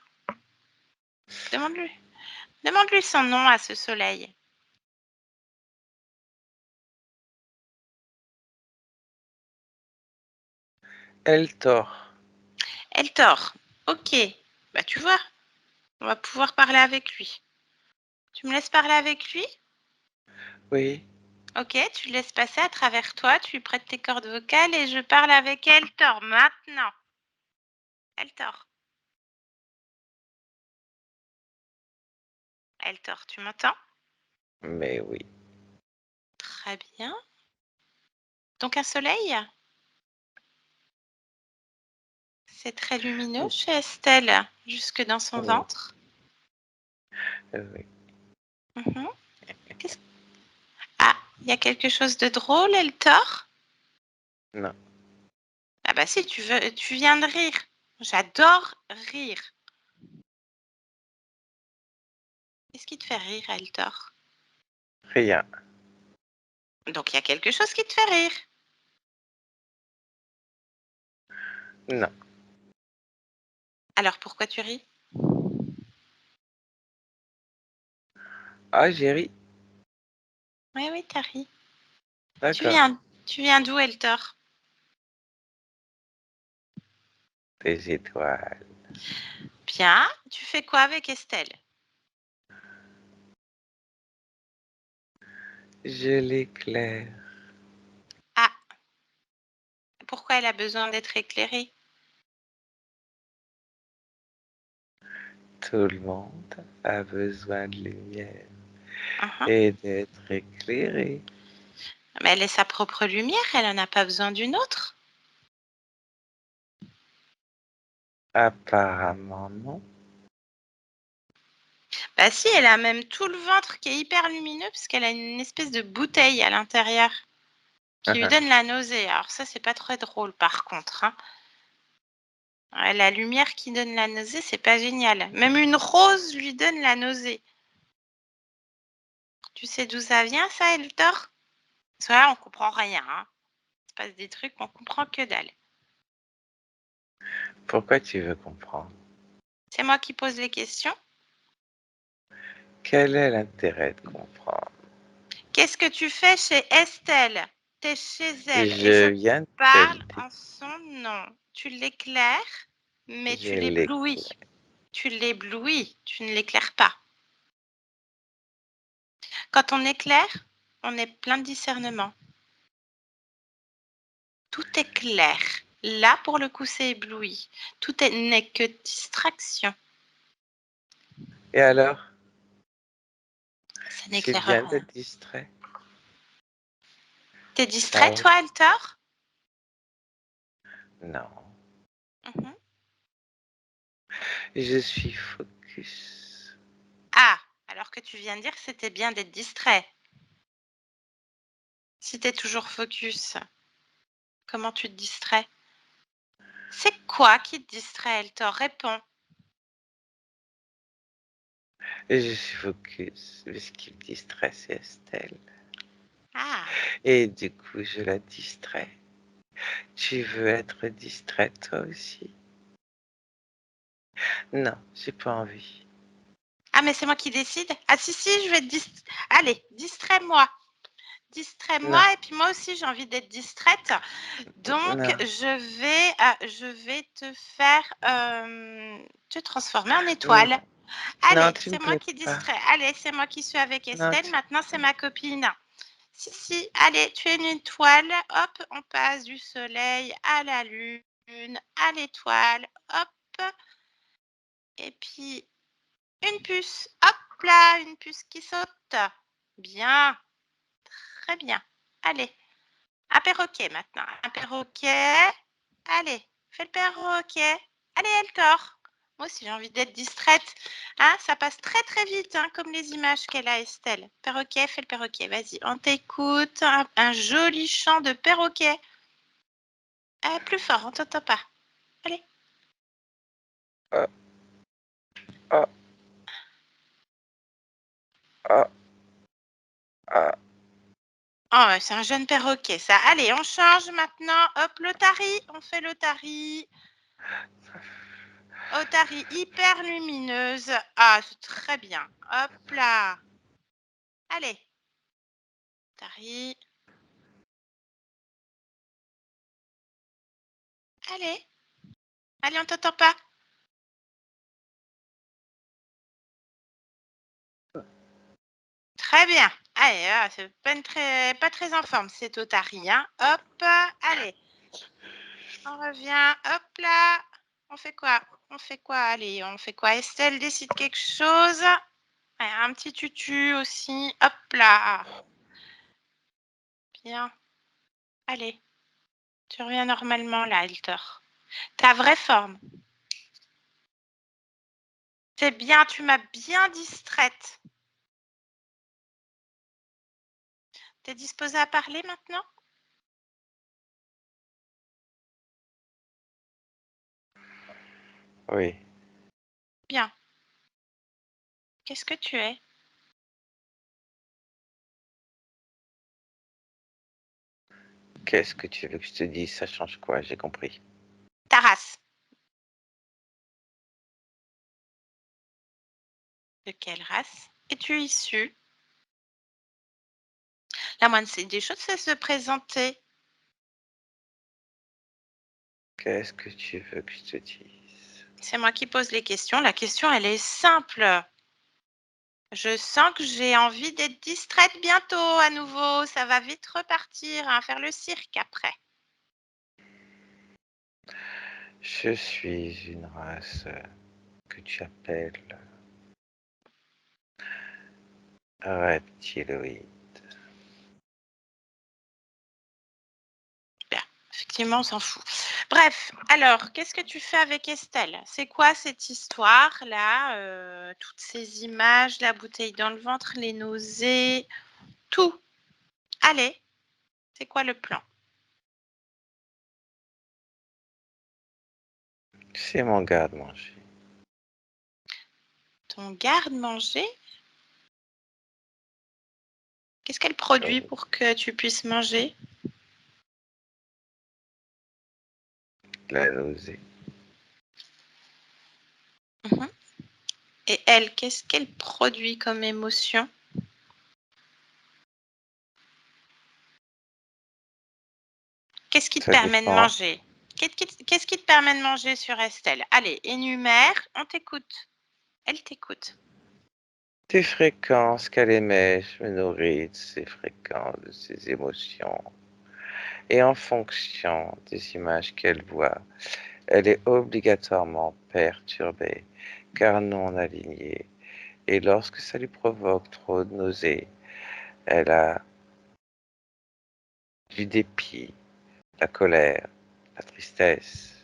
Demande-lui. Demande-lui son nom à ce soleil. Eltor. Eltor. Ok. Bah tu vois, on va pouvoir parler avec lui. Tu me laisses parler avec lui? Oui. Ok, tu le laisses passer à travers toi, tu lui prêtes tes cordes vocales et je parle avec Eltor maintenant. Eltor. Eltor, tu m'entends? Mais oui. Très bien. Donc un soleil? C'est très lumineux chez Estelle, jusque dans son Oui. ventre. Oui. Mhm. Qu'est-ce- Ah, il y a quelque chose de drôle, Eltor? Non. Ah bah si, tu viens de rire. J'adore rire. Qu'est-ce qui te fait rire, Eltor? Rien. Donc il y a quelque chose qui te fait rire. Non. Alors pourquoi tu ris? Ah, j'ai ri. Oui, oui, t'as ri. Tu D'accord. viens, tu viens d'où, Eltor? Des étoiles. Bien. Tu fais quoi avec Estelle? Je l'éclaire. Ah, pourquoi elle a besoin d'être éclairée? Tout le monde a besoin de lumière Mhm. et d'être éclairé. Mais elle est sa propre lumière, elle n'en a pas besoin d'une autre. Apparemment, non. Bah si, elle a même tout le ventre qui est hyper lumineux puisqu'elle a une espèce de bouteille à l'intérieur qui lui donne la nausée. Alors ça, c'est pas très drôle par contre, hein. La lumière qui donne la nausée, c'est pas génial. Même une rose lui donne la nausée. Tu sais d'où ça vient, ça, Eltor? Parce que là, on comprend rien, hein. Il se passe des trucs, on comprend que dalle. Pourquoi tu veux comprendre? C'est moi qui pose les questions. Quel est l'intérêt de comprendre? Qu'est-ce que tu fais chez Estelle? T'es chez elle et je Je viens de te le parle dire. en son nom. Tu l'éclaires, mais tu Je l'éblouis. l'éclaire. Tu l'éblouis, tu ne l'éclaires pas. Quand on éclaire, on est plein de discernement. Tout est clair. Là, pour le coup, c'est ébloui. N'est que distraction. Et alors? Ça C'est n'éclaire bien rien. d'être distrait? T'es Ah distrait, oui? toi, Eltor? Non. Mhm. Je suis focus. Ah, alors que tu viens de dire que c'était bien d'être distrait. Si t'es toujours focus, comment tu te distrais? C'est quoi qui te distrait, Eltor? Réponds. Et je suis focus. Mais ce qui me distrait, c'est Estelle. Ah, Et du coup, je la distrais. Tu veux être distraite toi aussi? Non, j'ai pas envie. ah, mais c'est moi qui décide. Ah si, si, je vais te Allez, distrais-moi. Distrais-moi Non, et puis moi aussi j'ai envie d'être distraite. Donc non, je vais te faire te transformer en n- étoile. non, Allez, tu me c'est moi plais qui pas. distrais. Allez, c'est moi qui suis avec Non, Estelle. Maintenant c'est ma copine. Si, si, allez, tu es une étoile. Hop, on passe du soleil à la lune, à l'étoile. Hop, et puis une puce. Hop là, une puce qui saute. Bien, très bien. Allez. Un perroquet maintenant. Un perroquet. Allez, fais le perroquet. Allez, Eltor. Moi aussi, j'ai envie d'être distraite. Hein, ça passe très très vite, hein, comme les images qu'elle a, Estelle. Perroquet, fais le perroquet. Vas-y, on t'écoute. Un joli chant de perroquet. Plus fort, on t'entend pas. Allez. oh, oh, oh, oh. Oh, c'est un jeune perroquet, ça. Allez, on change maintenant. Hop, l'otarie. On fait l'otarie. Otarie hyper lumineuse. Ah, c'est très bien. Hop là. Allez. Otarie. Allez. Allez, on t'entend pas. Très bien. Allez, c'est pas très en forme, c'est Otarie. Hein. Hop, allez. On revient. Hop là. On fait quoi? On fait quoi? Allez, on fait quoi? Estelle décide quelque chose. Allez, un petit tutu aussi. Hop là. Bien. Allez. Tu reviens normalement là, Eltor. Ta vraie forme. C'est bien, tu m'as bien distraite. T'es disposée à parler maintenant? Oui. Bien. Qu'est-ce que tu es? Qu'est-ce que tu veux que je te dise? Ça change quoi? J'ai compris. Ta race. De quelle race es-tu issue? La moindre des choses, c'est se présenter. Qu'est-ce que tu veux que je te dise? C'est moi qui pose les questions. La question, elle est simple. Je sens que j'ai envie d'être distraite bientôt à nouveau. Ça va vite repartir, hein, faire le cirque après. Je suis une race que tu appelles reptiloïde. Bien. Effectivement, on s'en fout. Bref, alors, qu'est-ce que tu fais avec Estelle? C'est quoi cette histoire-là? Toutes ces images, la bouteille dans le ventre, les nausées, tout. Allez, c'est quoi le plan? C'est mon garde-manger. Ton garde-manger? Qu'est-ce qu'elle produit pour que tu puisses manger? La nausée. Mhm. Et elle, qu'est-ce qu'elle produit comme émotion? Qu'est-ce qui te Ça permet de dépend. manger? Qu'est-ce qui te permet de manger sur Estelle? Allez, énumère, on t'écoute. Elle t'écoute. Des fréquences qu'elle émet, je me nourris de ces fréquences, de ces émotions. Et en fonction des images qu'elle voit, elle est obligatoirement perturbée, car non alignée. Et lorsque ça lui provoque trop de nausées, elle a du dépit, la colère, la tristesse.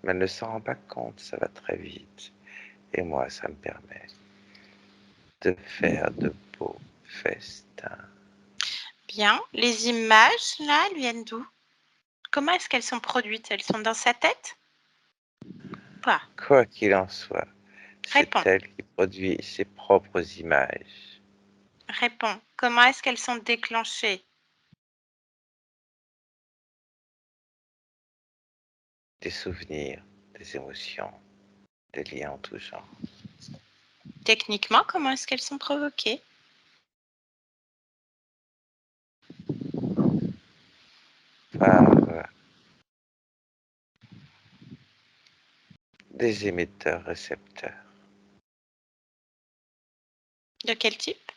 Mais elle ne s'en rend pas compte, ça va très vite. Et moi, ça me permet de faire de beaux festins. Bien. Les images, là, elles viennent d'où? Comment est-ce qu'elles sont produites? Elles sont dans sa tête? Pas. Quoi qu'il en soit, C'est Réponds, elle qui produit ses propres images. réponds. Comment est-ce qu'elles sont déclenchées? Des souvenirs, des émotions, des liens en tout genre. Techniquement, comment est-ce qu'elles sont provoquées? Par des émetteurs-récepteurs. De quel type?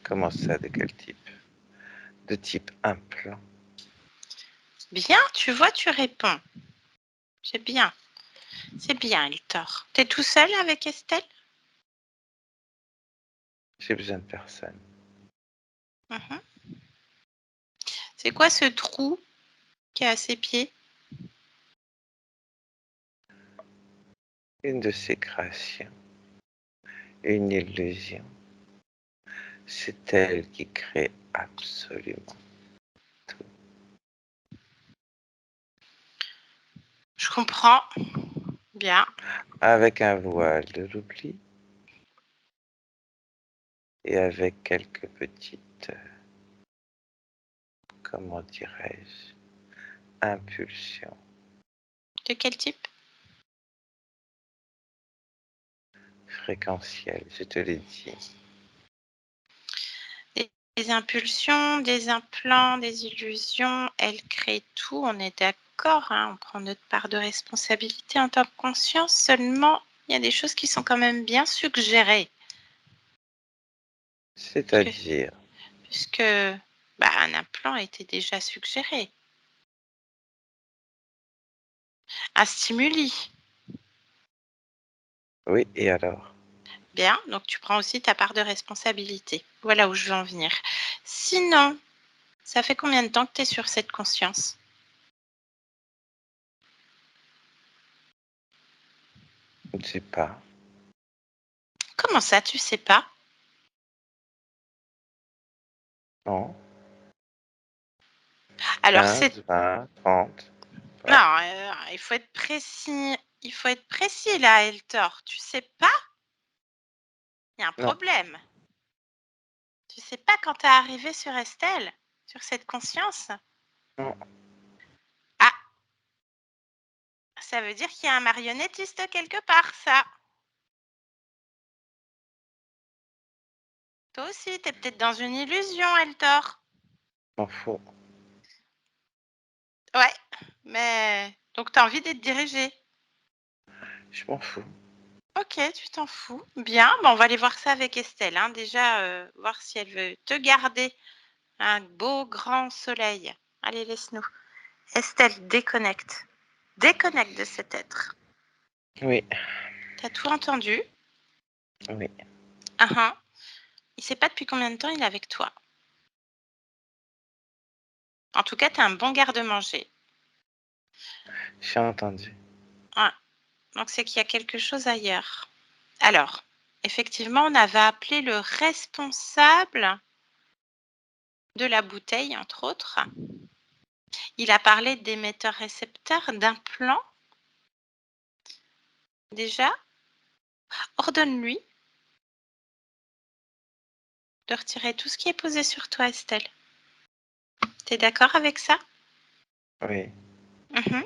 Comment ça, de quel type? De type implant. Bien, tu vois, tu réponds. C'est bien. C'est bien, Hector. T'es tout seul avec Estelle? J'ai besoin de personne. Mhm. C'est quoi ce trou qui est à ses pieds? Une de ces créations, une illusion. C'est elle qui crée absolument tout. Je comprends. Bien. Avec un voile de l'oubli et avec quelques petites, comment dirais-je, impulsions De quel type? fréquentielles, je te l'ai dit. Des impulsions, des implants, des illusions, elle crée tout, on est d'accord, hein, on prend notre part de responsabilité en tant que conscience, seulement il y a des choses qui sont quand même bien suggérées, puisque, C'est-à-dire, puisque bah, un implant a été déjà suggéré, un stimuli. oui, et alors? Bien, donc tu prends aussi ta part de responsabilité. Voilà où je veux en venir. Sinon, ça fait combien de temps que tu es sur cette conscience? Je ne sais pas. Comment ça, tu sais pas? Non, Alors, c'est 15, 20, 30. non, Pas. il faut être précis. Il faut être précis là, Eltor. Tu sais pas? Il y a un Non, problème. Tu sais pas quand t'es arrivé sur Estelle, sur cette conscience? non. Ah, ça veut dire qu'il y a un marionnettiste quelque part, ça. Toi aussi, t'es peut-être dans une illusion, Eltor. M'en fous. Ouais, mais donc t'as envie d'être dirigé. Je m'en fous. Ok, tu t'en fous. Bien, on va aller voir ça avec Estelle, hein. Déjà, voir si elle veut te garder un beau grand soleil. Allez, laisse-nous. Estelle, déconnecte. Déconnecte de cet être. Oui, T'as tout entendu? oui. Ah ah. Il sait pas depuis combien de temps il est avec toi. En tout cas, t'es un bon garde-manger. J'ai entendu. Ouais. Donc c'est qu'il y a quelque chose ailleurs. Alors, effectivement, on avait appelé le responsable de la bouteille, entre autres. Il a parlé d'émetteurs-récepteurs, d'implants. Déjà, ordonne-lui de retirer tout ce qui est posé sur toi, Estelle. T'es d'accord avec ça? Oui. Mhm.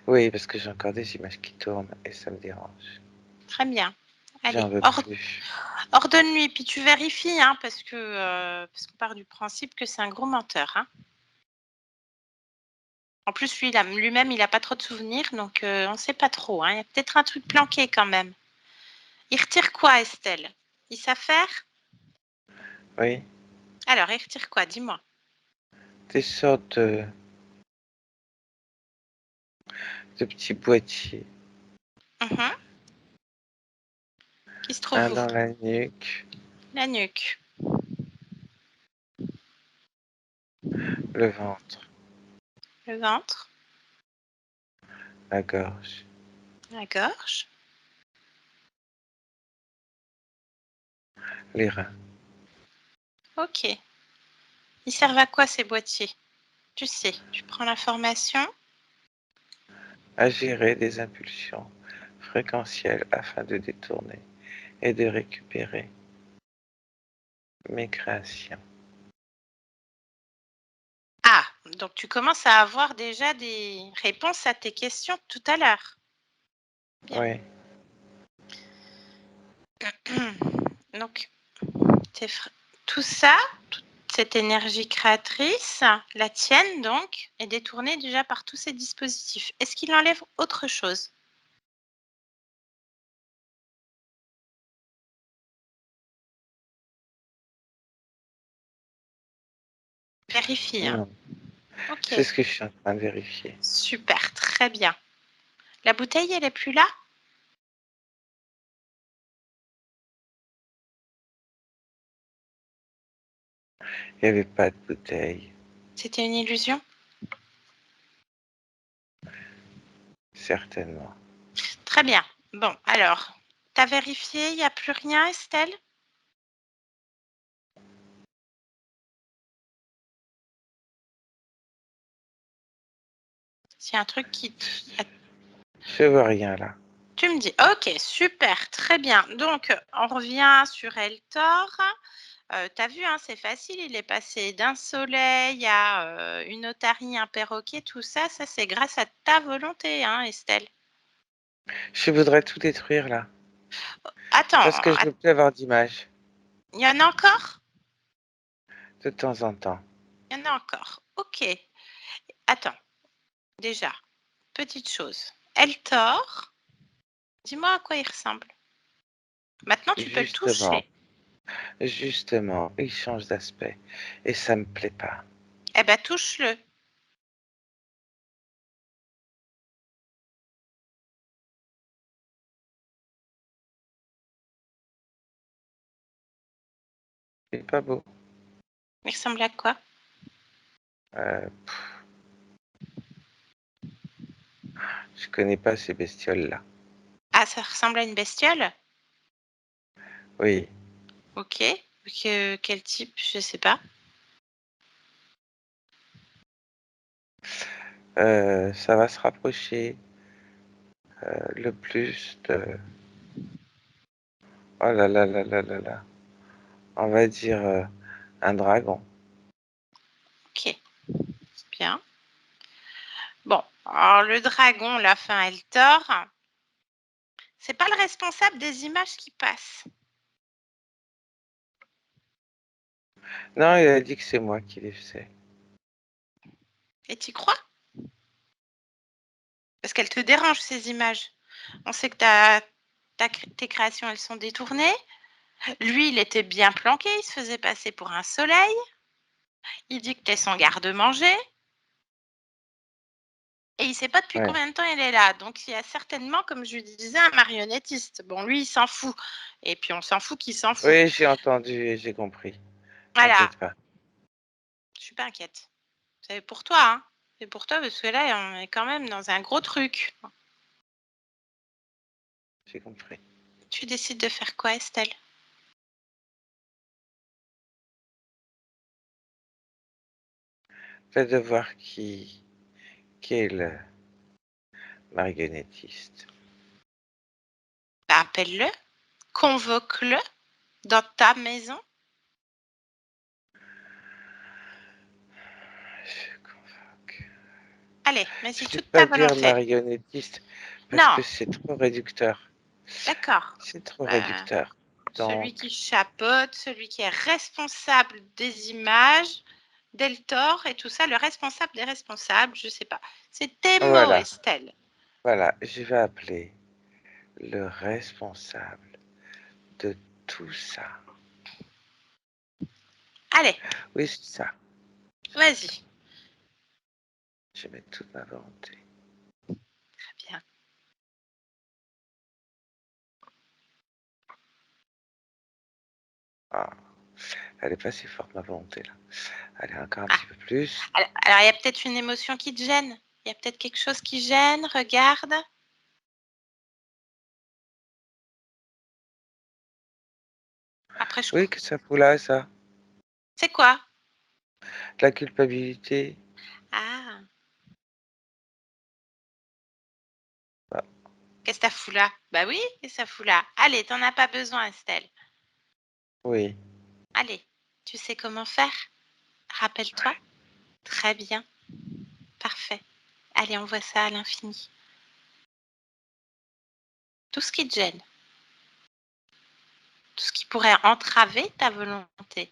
Oui, parce que j'ai encore des images qui tournent et ça me dérange. Très bien. J'en Allez, veux plus. ordonne-lui, puis tu vérifies, hein, parce qu'on part du principe que c'est un gros menteur. Hein. En plus, lui-même, il n'a pas trop de souvenirs, donc on ne sait pas trop. Hein. Il y a peut-être un truc planqué quand même. Il retire quoi, Estelle? Il sait faire? Oui. Alors, il retire quoi? Dis-moi. Des sortes de petits boîtiers. Mhm. Qui se trouve Un où? dans la nuque, La nuque. le ventre, Le ventre. la gorge, La gorge. les reins. Ok. Ils servent à quoi ces boîtiers? Tu sais, tu prends l'information. à gérer des impulsions fréquentielles afin de détourner et de récupérer mes créations. Ah, donc tu commences à avoir déjà des réponses à tes questions tout à l'heure. Bien. Oui, Donc, tout ça, toute cette énergie créatrice, la tienne donc, est détournée déjà par tous ces dispositifs. Est-ce qu'il enlève autre chose? Vérifie, hein. non, Ok, c'est ce que je suis en train de vérifier. super, très bien. La bouteille, elle est plus là? Il n'y avait pas de bouteille, C'était une illusion? certainement. Très bien. Bon, alors, t'as vérifié, il n'y a plus rien, Estelle? S'il y a un truc qui Je vois rien là. Tu me dis, ok, super, très bien. Donc, on revient sur Eltor. Tu as vu, hein, c'est facile, il est passé d'un soleil à une otarie, un perroquet, tout ça, ça c'est grâce à ta volonté, hein, Estelle. Je voudrais tout détruire là, parce que Attends, je veux plus avoir d'image il y en a encore? de temps en temps. Il y en a encore. Ok. Attends, déjà, petite chose. Eltor, dis-moi à quoi il ressemble. Maintenant, tu peux le Justement, toucher. justement, il change d'aspect et ça me plaît pas. Eh ben, touche-le. C'est pas beau. Il ressemble à quoi? Euh, je connais pas ces bestioles là. Ah, ça ressemble à une bestiole? Oui, Ok. Quel type? Je sais pas. ça va se rapprocher le plus de. Oh là là là là là là. On va dire un dragon. Ok, c'est bien. Bon, alors le dragon, la fin, elle tord. C'est pas le responsable des images qui passent. Non, il a dit que c'est moi qui les faisais. Et tu crois? Parce qu'elles te dérangent, ces images. On sait que tes créations, elles sont détournées. Lui, il était bien planqué, il se faisait passer pour un soleil. Il dit que t'es son garde-manger. Et il sait pas depuis Ouais. combien de temps il est là. Donc, il y a certainement, comme je lui disais, un marionnettiste. Bon, lui, il s'en fout. Et puis, on s'en fout qu'il s'en fout. Oui, j'ai entendu et j'ai compris. Voilà, T'inquiète pas. je suis pas inquiète. C'est pour toi, hein. C'est pour toi parce que là, on est quand même dans un gros truc. J'ai compris. Tu décides de faire quoi, Estelle? Fais de voir qui est le marionnettiste. Bah, appelle-le, convoque-le dans ta maison. Je convoque. Allez, Je vas-y, vais toute ta pas dire volonté. marionnettiste parce Non, que c'est trop réducteur. d'accord. C'est trop Bah, réducteur. celui qui Donc, chapeaute, celui qui est responsable des images, d'Eltor et tout ça, le responsable des responsables, je sais pas. C'est tes mots, voilà. Estelle. Voilà. Je vais appeler le responsable de tout ça. Allez, Oui, c'est ça. vas-y. Je mets toute ma volonté. Très bien. Ah, elle est pas si forte, ma volonté, là. Allez, encore un Ah, petit peu plus. alors, il y a peut-être une émotion qui te gêne. Il y a peut-être quelque chose qui gêne. Regarde. Après, je Oui, crois. que ça fout là, ça. C'est quoi? La culpabilité. Ah. ça fout là? Bah oui, et ça fout là. Allez, t'en as pas besoin, Estelle. Oui. Allez, tu sais comment faire? Rappelle-toi. Très bien. Parfait. Allez, on voit ça à l'infini. Tout ce qui te gêne. Tout ce qui pourrait entraver ta volonté.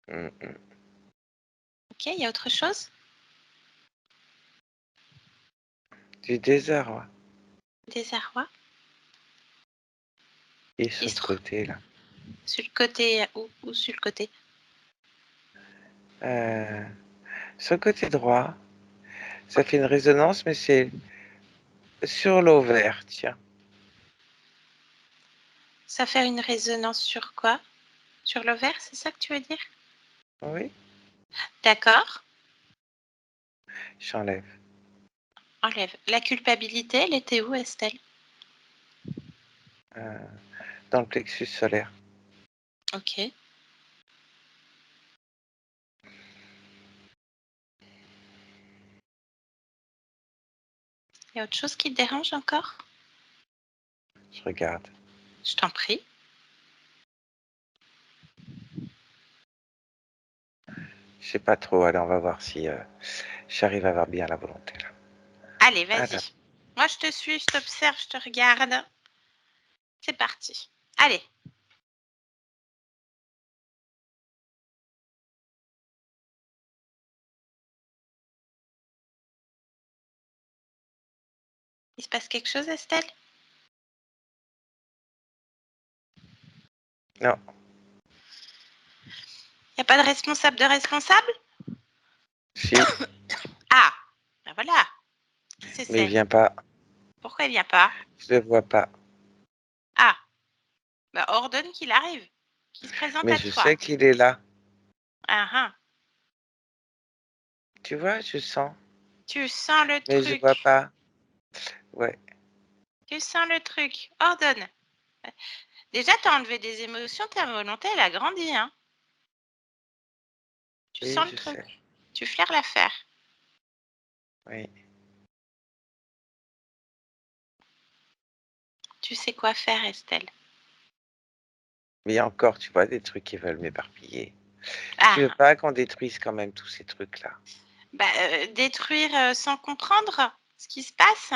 Mm, mm. Ok, il y a autre chose? Du désarroi. Désarroi? Et Il sur se le trouve côté, là. sur le côté, ou sur le côté? Sur le côté droit, ça fait une résonance, mais c'est sur l'ovaire, tiens. Ça fait une résonance sur quoi? Sur l'ovaire, c'est ça que tu veux dire? Oui, D'accord. j'enlève. Enlève. La culpabilité, elle était où, Estelle? Euh, dans le plexus solaire. Ok. Il y a autre chose qui te dérange encore? Je regarde. Je t'en prie. Je sais pas trop, alors on va voir si j'arrive à avoir bien la volonté, là. Allez, Ah, vas-y. Moi, je te suis, je t'observe, je te regarde. C'est parti. Allez. Il se passe quelque chose, Estelle? non, Il n'y a pas de responsable de responsable? si, Ah, ben voilà. Qui mais il c'est? vient pas. Pourquoi il vient pas? Je le vois pas. Ah, bah ordonne qu'il arrive, qu'il se présente Mais à je toi. sais qu'il est là. Ah, ah. Tu vois, je sens. Tu sens le Mais je vois truc. pas. Ouais. Tu sens le truc. Ordonne. Déjà, tu as enlevé des émotions, ta volonté, elle a grandi, hein. Tu Oui, sens le je sais. truc. Tu flaires l'affaire. Oui. Tu sais quoi faire, Estelle. Mais encore, tu vois, des trucs qui veulent m'éparpiller. Tu veux Ah, pas qu'on détruise quand même tous ces trucs-là? bah, détruire sans comprendre ce qui se passe.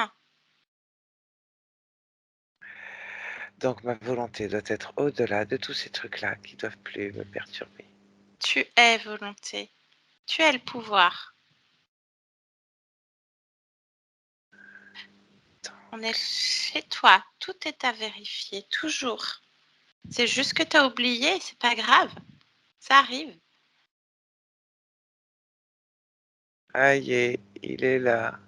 Donc ma volonté doit être au-delà de tous ces trucs-là qui doivent plus me perturber. Tu es volonté. Tu as le pouvoir. On est chez toi. Tout est à vérifier, toujours. C'est juste que tu as oublié, c'est pas grave. Ça arrive. Aïe, il est là.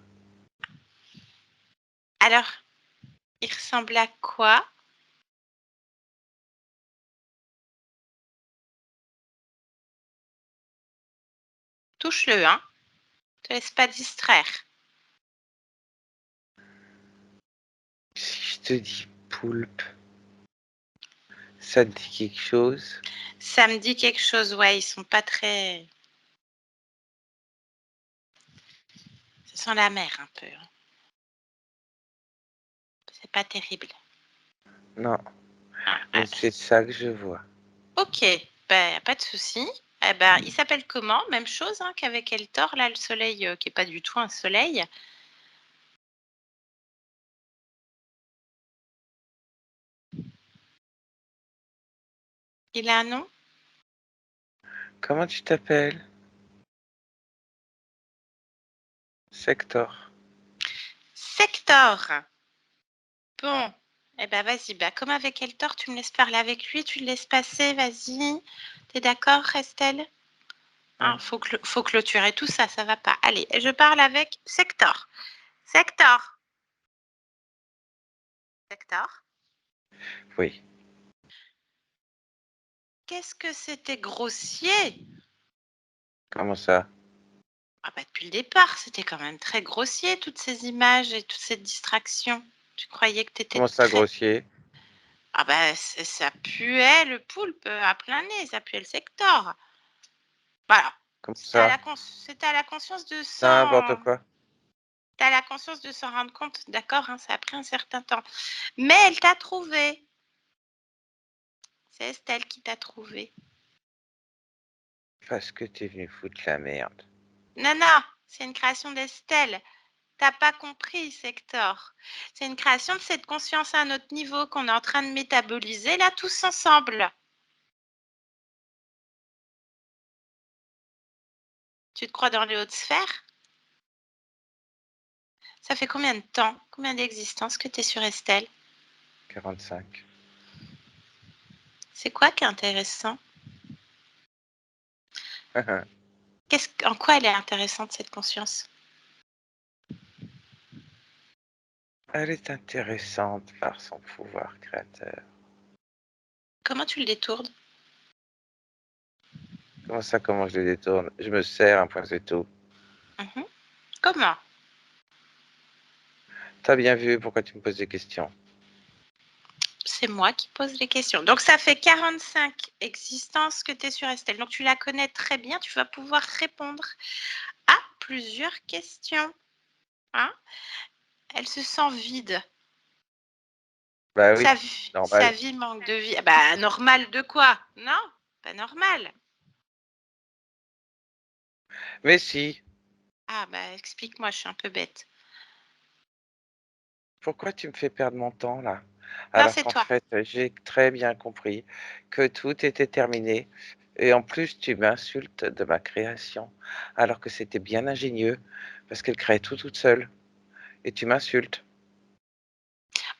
Alors, il ressemble à quoi? Touche-le, hein. Te laisse pas distraire. Si je te dis poulpe, ça te dit quelque chose? Ça me dit quelque chose, ouais, ils sont pas très... Ça sent la mer un peu, hein. C'est pas terrible. Non, Ah, mais c'est ça que je vois. ok, ben, pas de souci. Eh ben, il s'appelle comment? Même chose hein, qu'avec Eltor, là, le soleil, qui est pas du tout un soleil. Il a un nom? Comment tu t'appelles? Sector. Sector. Bon, eh ben vas-y, bah, comme avec Eltor, tu me laisses parler avec lui, tu le laisses passer, vas-y. T'es d'accord, Estelle? Hein, faut clôturer tout ça, ça va pas. Allez, je parle avec Sector. Sector. Sector. Oui. Qu'est-ce que c'était grossier? Comment ça? Ah bah depuis le départ, c'était quand même très grossier, toutes ces images et toute cette distraction. Tu croyais que t'étais Comment ça, très... grossier? Ah bah ça puait le poulpe à plein nez, ça puait le Sector. Voilà. Comme C'est à ça, la conscience de n'importe s'en... quoi. T'as la conscience de s'en rendre compte, d'accord, hein, ça a pris un certain temps. Mais elle t'a trouvé. C'est Estelle qui t'a trouvé. Parce que t'es venu foutre la merde. Non, non, c'est une création d'Estelle. T'as pas compris, Sector. C'est une création de cette conscience à un autre niveau qu'on est en train de métaboliser là tous ensemble. Tu te crois dans les hautes sphères? Ça fait combien de temps, combien d'existences que tu es sur Estelle? 45. C'est quoi qui est intéressant? En quoi elle est intéressante, cette conscience? Elle est intéressante par son pouvoir créateur. Comment tu le détournes? Comment ça, comment je le détourne? Je me sers, un point c'est tout. Mhm. Comment? T'as bien vu pourquoi tu me poses des questions. C'est moi qui pose les questions. Donc, ça fait 45 existences que tu es sur Estelle. Donc, tu la connais très bien. Tu vas pouvoir répondre à plusieurs questions. Hein? Elle se sent vide. Bah oui, Sa normal. vie manque de vie. Ah bah, normal de quoi? Non, pas normal. Mais si, Ah, bah, explique-moi, je suis un peu bête. pourquoi tu me fais perdre mon temps là? Non, Alors c'est qu'en toi. fait, j'ai très bien compris que tout était terminé. Et en plus, tu m'insultes de ma création, alors que c'était bien ingénieux, parce qu'elle crée tout toute seule. Et tu m'insultes.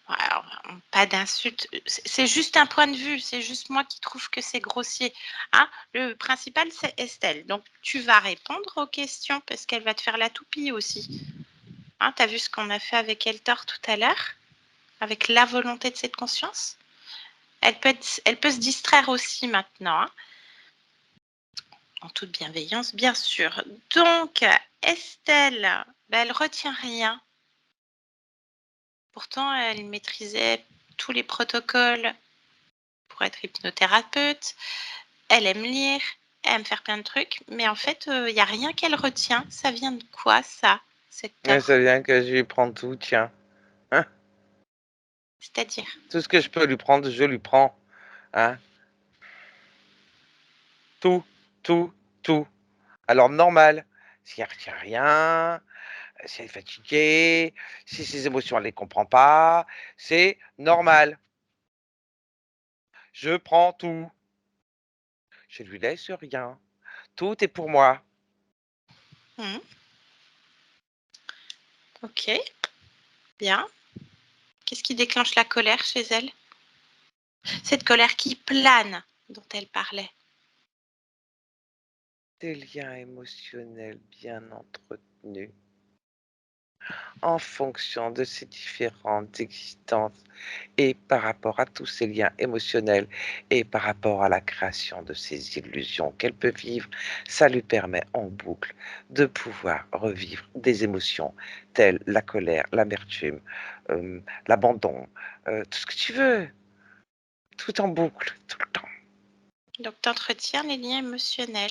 Alors, pas d'insulte. C'est juste un point de vue. C'est juste moi qui trouve que c'est grossier. Hein? Le principal, c'est Estelle. Donc, tu vas répondre aux questions parce qu'elle va te faire la toupie aussi. Hein, tu as vu ce qu'on a fait avec Eltor tout à l'heure? Avec la volonté de cette conscience? Elle peut se distraire aussi maintenant. Hein? En toute bienveillance, bien sûr. Donc, Estelle, ben, elle retient rien. Pourtant, elle maîtrisait tous les protocoles pour être hypnothérapeute. Elle aime lire, elle aime faire plein de trucs, mais en fait, il n'y a rien qu'elle retient. Ça vient de quoi, ça, Mais Sector? ça vient que je lui prends tout, tiens. Hein? C'est-à-dire? Tout ce que je peux lui prendre, je lui prends. Hein? Tout, tout, tout. Alors normal, si elle retient rien, si elle est fatiguée, si ses émotions, elle les comprend pas, c'est normal. Je prends tout. Je lui laisse rien. Tout est pour moi. Mhm. Ok, bien. Qu'est-ce qui déclenche la colère chez elle? Cette colère qui plane dont elle parlait. Des liens émotionnels bien entretenus en fonction de ces différentes existences et par rapport à tous ces liens émotionnels et par rapport à la création de ces illusions qu'elle peut vivre, ça lui permet en boucle de pouvoir revivre des émotions telles la colère, l'amertume, l'abandon, tout ce que tu veux, tout en boucle, tout le temps, Donc, tu entretiens les liens émotionnels.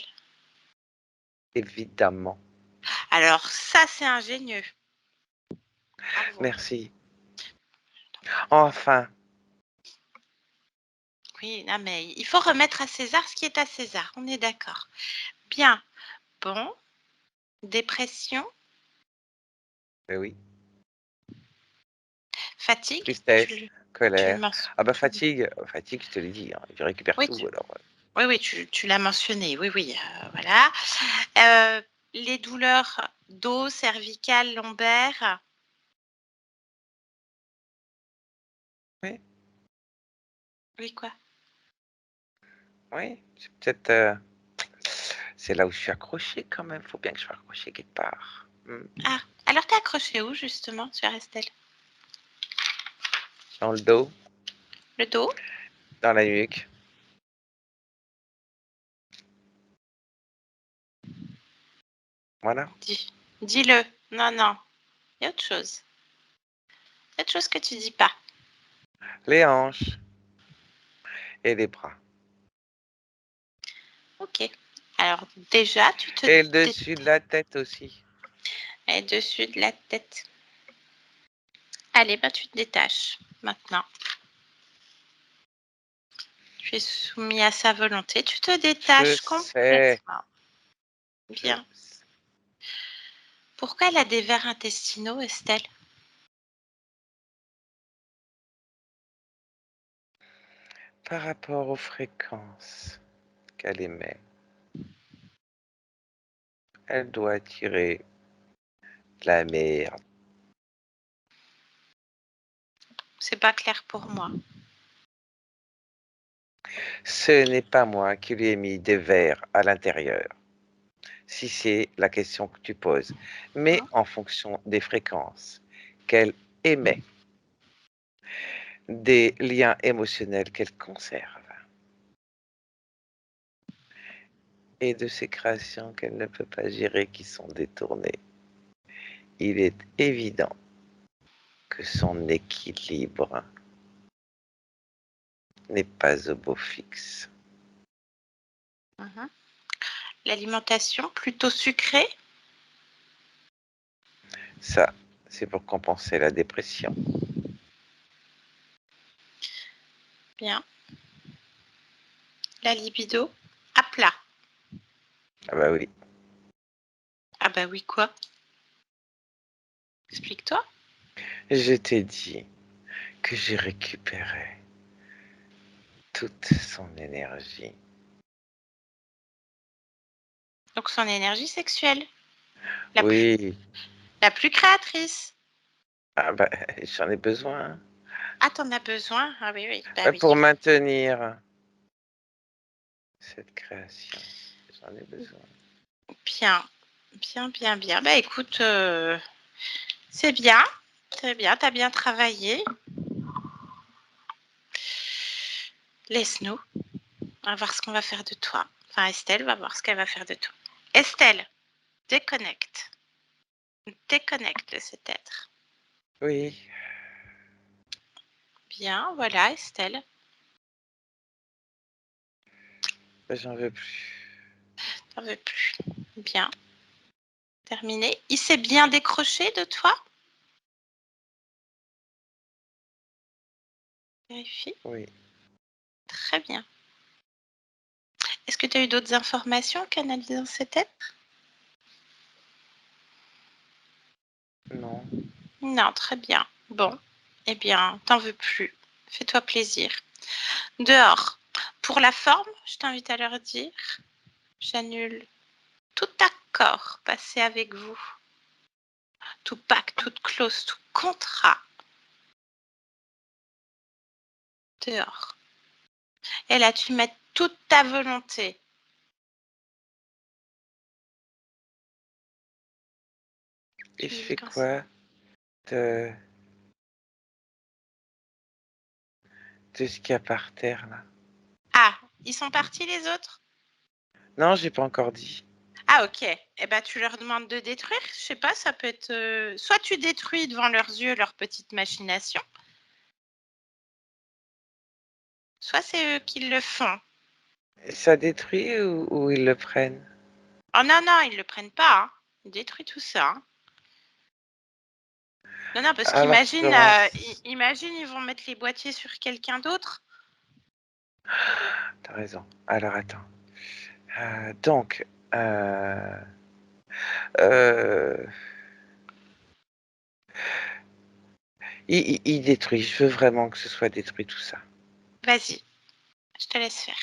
évidemment. Alors, ça, c'est ingénieux. Bravo. Merci. Enfin, Oui, non, mais il faut remettre à César ce qui est à César. On est d'accord. Bien. Bon. Dépression, mais oui, fatigue. tristesse, Tu le colère. mentionnes. Ah bah fatigue, fatigue, je te l'ai dit, hein, je récupère Oui, tout alors. oui, oui, tu l'as mentionné. Oui, oui, voilà. Euh, les douleurs dos, cervicales, lombaires. Oui, Oui, quoi? oui, c'est peut-être, c'est là où je suis accroché quand même. Faut bien que je sois accroché quelque part. Ah, alors t'es accroché où, justement, sur Estelle? Dans le dos, Le dos? dans la nuque. Voilà. Dis-le. Non, non. Il y a autre chose. Il y a autre chose que tu dis pas. Les hanches et les bras. Ok. Alors déjà, tu te Et le dessus de la tête aussi. Et dessus de la tête. Allez, bah tu te détaches maintenant. Tu es soumis à sa volonté. Tu te détaches Je sais. complètement. Je Bien. sais. Pourquoi elle a des vers intestinaux, Estelle? Par rapport aux fréquences qu'elle émet, elle doit attirer de la merde. C'est pas clair pour moi. Ce n'est pas moi qui lui ai mis des vers à l'intérieur, si c'est la question que tu poses, mais Hein? en fonction des fréquences qu'elle émet, des liens émotionnels qu'elle conserve et de ces créations qu'elle ne peut pas gérer qui sont détournées. Il est évident que son équilibre n'est pas au beau fixe. Mhm. L'alimentation plutôt sucrée? Ça, c'est pour compenser la dépression. Bien. La libido? À plat. Ah bah oui, Ah bah oui, quoi? Explique-toi. je t'ai dit que j'ai récupéré toute son énergie. Donc son énergie sexuelle. La plus, Oui, la plus créatrice. ah bah, j'en ai besoin. Ah, t'en as besoin? Ah oui, oui. Bah oui. Pour maintenir cette création, j'en ai besoin. Bien. Bien, bien, bien. Bah écoute, c'est bien. C'est bien, t'as bien travaillé. Laisse-nous. On va voir ce qu'on va faire de toi. Enfin, Estelle va voir ce qu'elle va faire de toi. Estelle, déconnecte. Déconnecte de cet être. Oui, Bien, voilà, Estelle. bah, j'en veux plus. T'en veux plus. Bien. Terminé. Il s'est bien décroché de toi? Vérifie. Oui, Très bien. Est-ce que tu as eu d'autres informations canalisant cet être? non, Non, très bien. Bon, eh bien, t'en veux plus. Fais-toi plaisir. Dehors. Pour la forme, je t'invite à leur dire, j'annule tout accord passé avec vous, tout pacte, toute clause, tout contrat. Dehors. Et là, tu mets toute ta volonté. et Tu je me dis fais quand c'est. quoi de, de ce qu'il y a par terre là? Ah, ils sont partis les autres? Non, j'ai pas encore dit. Ah, ok. Eh ben, tu leur demandes de détruire. Je sais pas, ça peut être. Soit tu détruis devant leurs yeux leur petite machination, soit c'est eux qui le font. Ça détruit ou ils le prennent? Oh non, non, ils le prennent pas. Hein. Ils détruisent tout ça. Hein. Non, non, parce Alors je qu'imagine, commence. imagine, ils vont mettre les boîtiers sur quelqu'un d'autre. T'as raison. Alors attends. Donc, euh, il détruit. Je veux vraiment que ce soit détruit tout ça. Vas-y, je te laisse faire.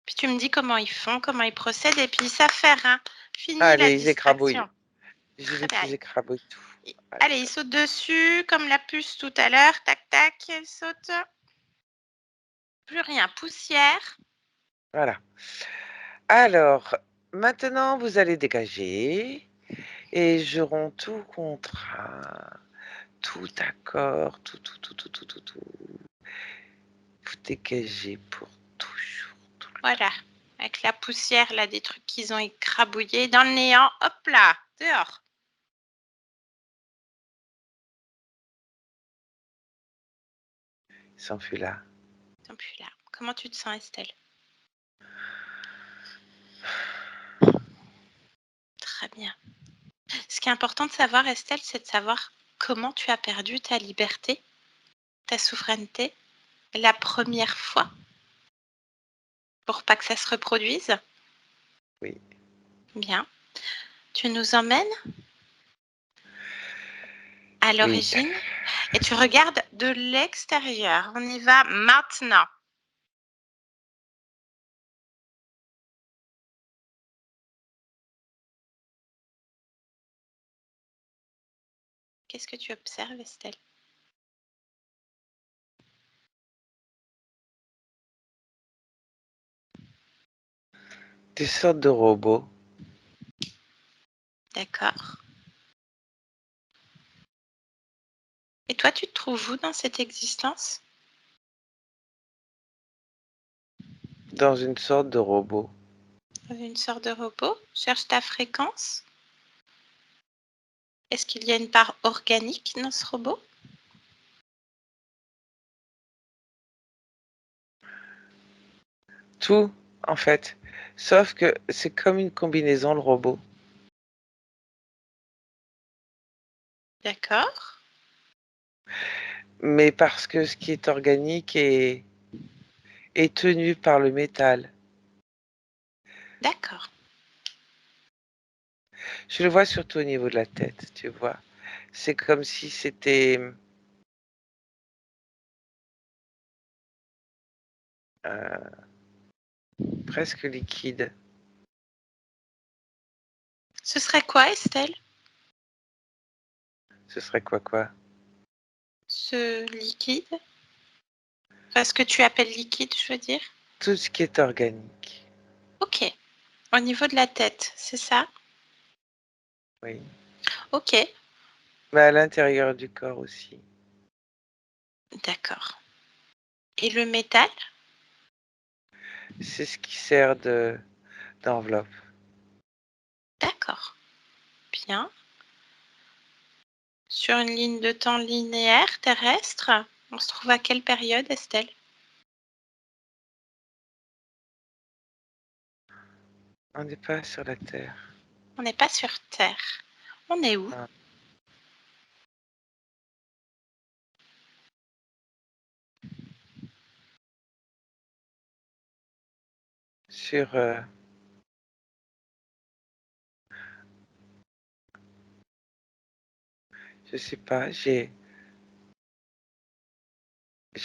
Puis tu me dis comment ils font, comment ils procèdent, et puis ils savent faire. Hein. Fini la Allez, ils écrabouillent. distraction. Je Très veux bien. qu'ils écrabouillent tout. Allez, Allez, ils sautent dessus, comme la puce tout à l'heure. Tac, tac, ils sautent. Plus rien, poussière. voilà. Alors, maintenant, vous allez dégager et je romps tout contrat, tout accord, tout. Vous dégagez pour toujours. Voilà, avec la poussière, là, des trucs qu'ils ont écrabouillés dans le néant. Hop là, dehors. Ils s'enfuient là. Ils sont plus là. Comment tu te sens, Estelle? qui est important de savoir, Estelle, c'est de savoir comment tu as perdu ta liberté, ta souveraineté, la première fois, pour pas que ça se reproduise. Oui. Bien. Tu nous emmènes à Oui. l'origine et tu regardes de l'extérieur. On y va maintenant. Qu'est-ce que tu observes, Estelle? Des sortes de robots. D'accord. Et toi, tu te trouves où dans cette existence? Dans une sorte de robot. Dans une sorte de robot? Cherche ta fréquence. Est-ce qu'il y a une part organique dans ce robot? Tout, en fait. Sauf que c'est comme une combinaison, le robot. D'accord. Mais parce que ce qui est organique est tenu par le métal. D'accord. Je le vois surtout au niveau de la tête, tu vois. C'est comme si c'était presque liquide. Ce serait quoi, Estelle? Ce serait quoi? Ce liquide? Enfin, ce que tu appelles liquide, je veux dire? Tout ce qui est organique. Ok. Au niveau de la tête, c'est ça? Oui. Ok. Mais à l'intérieur du corps aussi. D'accord. Et le métal? C'est ce qui sert d'enveloppe. D'accord. Bien. Sur une ligne de temps linéaire, terrestre, on se trouve à quelle période, Estelle? On n'est pas sur la Terre. On n'est pas sur Terre. On est où? Non. Sur... je sais pas, j'ai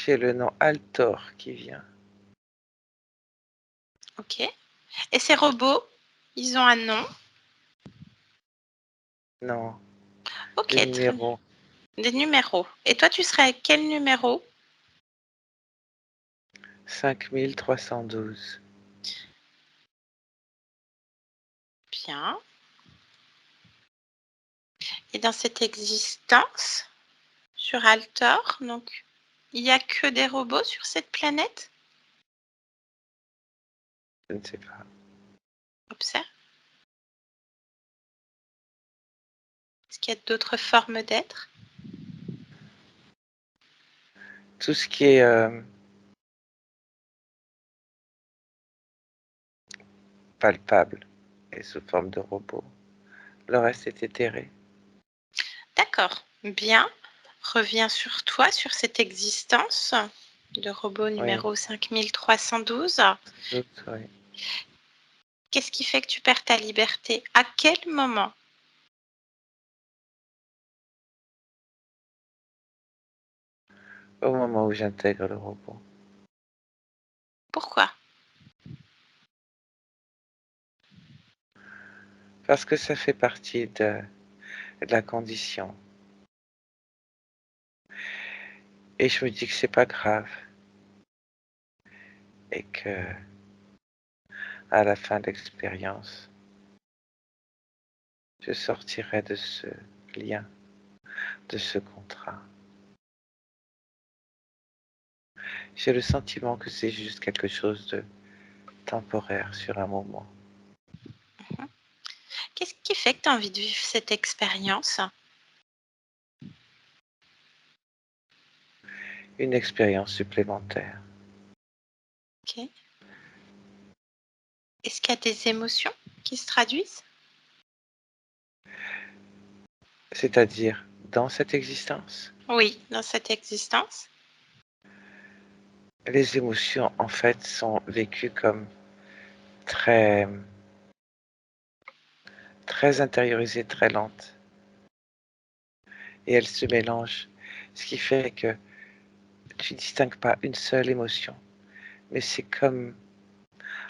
le nom Altor qui vient. Ok. Et ces robots, ils ont un nom? Non, Ok, des très bien. numéros. Des numéros. Et toi, tu serais à quel numéro? 5312. Bien. Et dans cette existence, sur Altor, donc, il n'y a que des robots sur cette planète? Je ne sais pas. Observe. Est-ce qu'il y a d'autres formes d'être? Tout ce qui est palpable est sous forme de robot. Le reste est éthéré. D'accord. Bien. Reviens sur toi, sur cette existence de robot Oui, numéro 5312. doute, oui. Qu'est-ce qui fait que tu perds ta liberté? À quel moment? Au moment où j'intègre le robot. Pourquoi? Parce que ça fait partie de la condition. Et je me dis que c'est pas grave. Et que à la fin de l'expérience, je sortirai de ce lien, de ce contrat. J'ai le sentiment que c'est juste quelque chose de temporaire sur un moment. Mhm. Qu'est-ce qui fait que tu as envie de vivre cette expérience? Une expérience supplémentaire. Ok. Est-ce qu'il y a des émotions qui se traduisent? C'est-à-dire dans cette existence. Oui, dans cette existence. Les émotions, en fait, sont vécues comme très, très intériorisées, très lentes. Et elles se mélangent. Ce qui fait que tu distingues pas une seule émotion. Mais c'est comme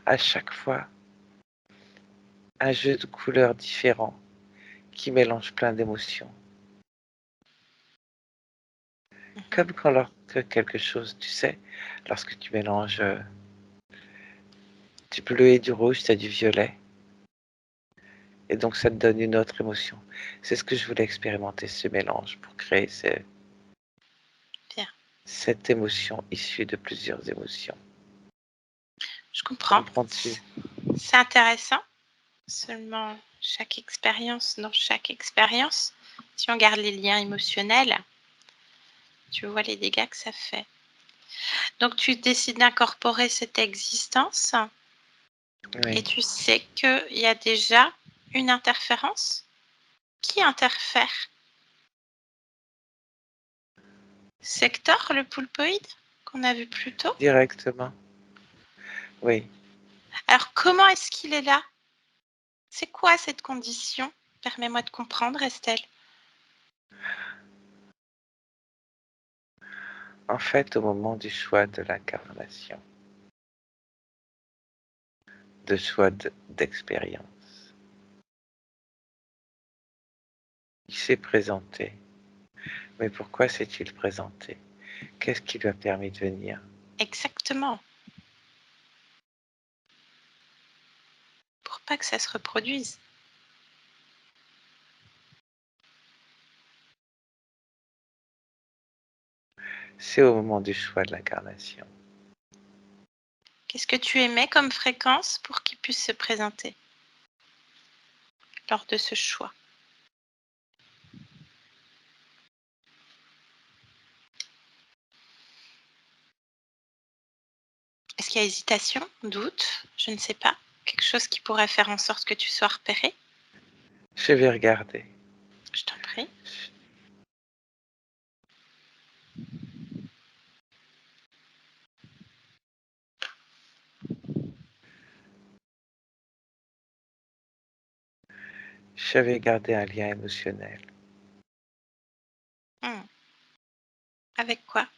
à chaque fois un jeu de couleurs différents qui mélange plein d'émotions. Comme quand lorsque quelque chose, tu sais, lorsque tu mélanges du bleu et du rouge, tu as du violet. Et donc ça te donne une autre émotion. C'est ce que je voulais expérimenter, ce mélange, pour créer Bien. cette émotion issue de plusieurs émotions. Je comprends. Comprends-tu? C'est intéressant. Seulement, dans chaque expérience, si on garde les liens émotionnels, tu vois les dégâts que ça fait. Donc, tu décides d'incorporer cette existence et Oui, tu sais qu'il y a déjà une interférence. Qui interfère? Sector, le poulpoïde, qu'on a vu plus tôt. directement. Oui, Alors, comment est-ce qu'il est là? C'est quoi cette condition? Permets-moi de comprendre, Estelle. en fait, au moment du choix de l'incarnation, de choix d'expérience, il s'est présenté. Mais pourquoi s'est-il présenté? Qu'est-ce qui lui a permis de venir? Exactement. Pour pas que ça se reproduise. C'est au moment du choix de l'incarnation. Qu'est-ce que tu émets comme fréquence pour qu'il puisse se présenter lors de ce choix? Est-ce qu'il y a hésitation, doute, je ne sais pas, quelque chose qui pourrait faire en sorte que tu sois repéré? Je vais regarder. Je t'en prie. Je vais garder un lien émotionnel Hmm. Avec quoi?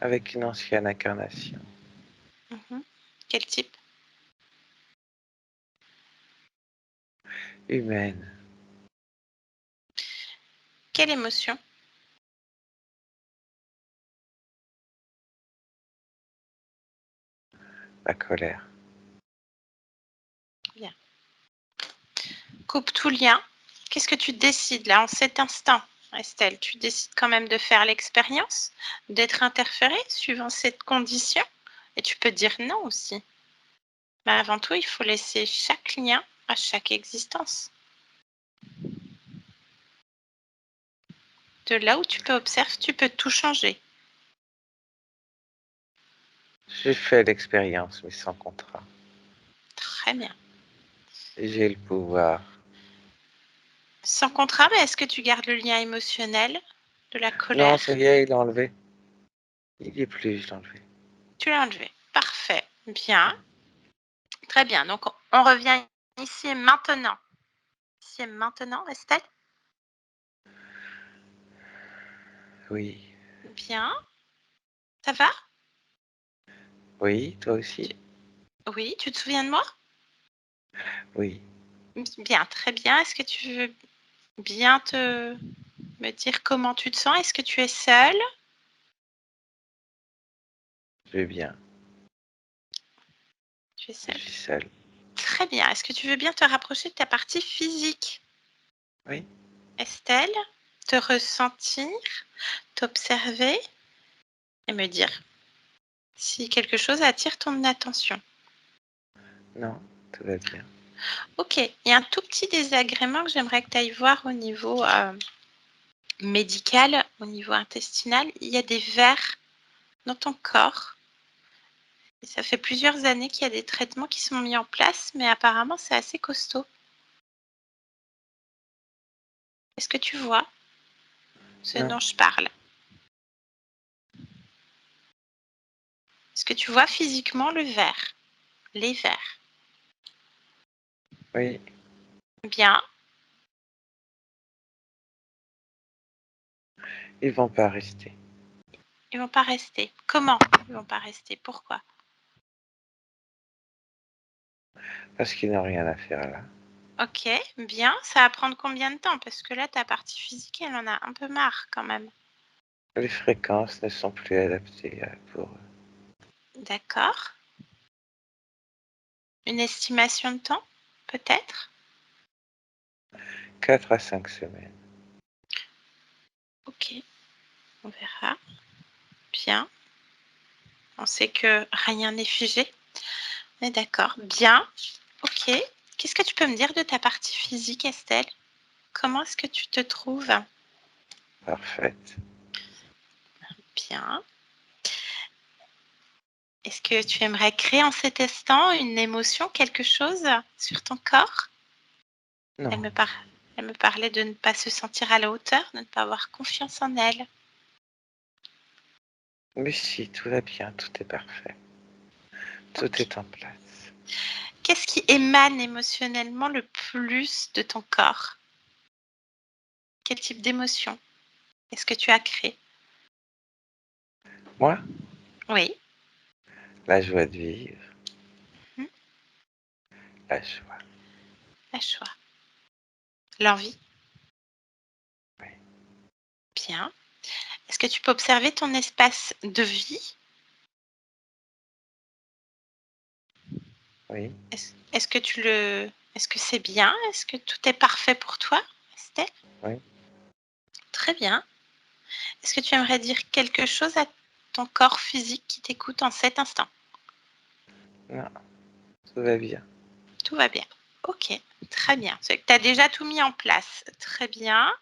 avec une ancienne incarnation. Mhm. Quel type? Humaine, Quelle émotion? la colère. Bien. Coupe tout lien. Qu'est-ce que tu décides là en cet instant, Estelle? Tu décides quand même de faire l'expérience, d'être interféré suivant cette condition? Et tu peux dire non aussi. Mais avant tout, il faut laisser chaque lien à chaque existence. De là où tu peux observer, tu peux tout changer. J'ai fait l'expérience, mais sans contrat. Très bien. J'ai le pouvoir. Sans contrat, mais est-ce que tu gardes le lien émotionnel de la Non, colère? ça y est, il l'a enlevé. Il n'y est plus, je l'ai enlevé. Tu l'as enlevé. Parfait. Bien. Très bien. Donc, on revient ici et maintenant. Ici et maintenant, Estelle? Oui. Bien. Ça va? Oui, toi aussi? Oui, tu te souviens de moi? Oui. Bien, très bien. Est-ce que tu veux bien me dire comment tu te sens? Est-ce que tu es seule? Je vais bien. Tu es Je seule. suis seul. Très bien. Est-ce que tu veux bien te rapprocher de ta partie physique, Oui. Estelle? Te ressentir, t'observer et me dire si quelque chose attire ton attention. Non, tout va bien. Ok, il y a un tout petit désagrément que j'aimerais que tu ailles voir au niveau médical, au niveau intestinal. Il y a des vers dans ton corps. Et ça fait plusieurs années qu'il y a des traitements qui sont mis en place, mais apparemment c'est assez costaud. Est-ce que tu vois ce Non. dont je parle? Est-ce que tu vois physiquement le verre? Les verres? Oui. Bien. Ils vont pas rester. Ils vont pas rester. Comment ils vont pas rester? Pourquoi? Parce qu'ils n'ont rien à faire là. Ok, bien. Ça va prendre combien de temps? Parce que là, ta partie physique, elle en a un peu marre quand même. Les fréquences ne sont plus adaptées pour eux. D'accord. Une estimation de temps, peut-être? 4 à 5 semaines. Ok, on verra. Bien. On sait que rien n'est figé. On est d'accord. Bien. Ok. Qu'est-ce que tu peux me dire de ta partie physique, Estelle? Comment est-ce que tu te trouves? Parfaite. Bien. Est-ce que tu aimerais créer en cet instant une émotion, quelque chose sur ton corps? Non. Elle me parlait de ne pas se sentir à la hauteur, de ne pas avoir confiance en elle. Mais si, tout va bien, tout est parfait. Tout Ok. est en place. Qu'est-ce qui émane émotionnellement le plus de ton corps? Quel type d'émotion est-ce que tu as créé? Moi, Oui. la joie de vivre, Mhm. la joie. La joie. L'envie. Oui. Bien. Est-ce que tu peux observer ton espace de vie? Oui. Est-ce que c'est bien? Est-ce que tout est parfait pour toi, Estelle? Oui. Très bien. Est-ce que tu aimerais dire quelque chose à ton corps physique qui t'écoute en cet instant? Non, tout va bien. Tout va bien. Ok, très bien. Tu as déjà tout mis en place. Très bien.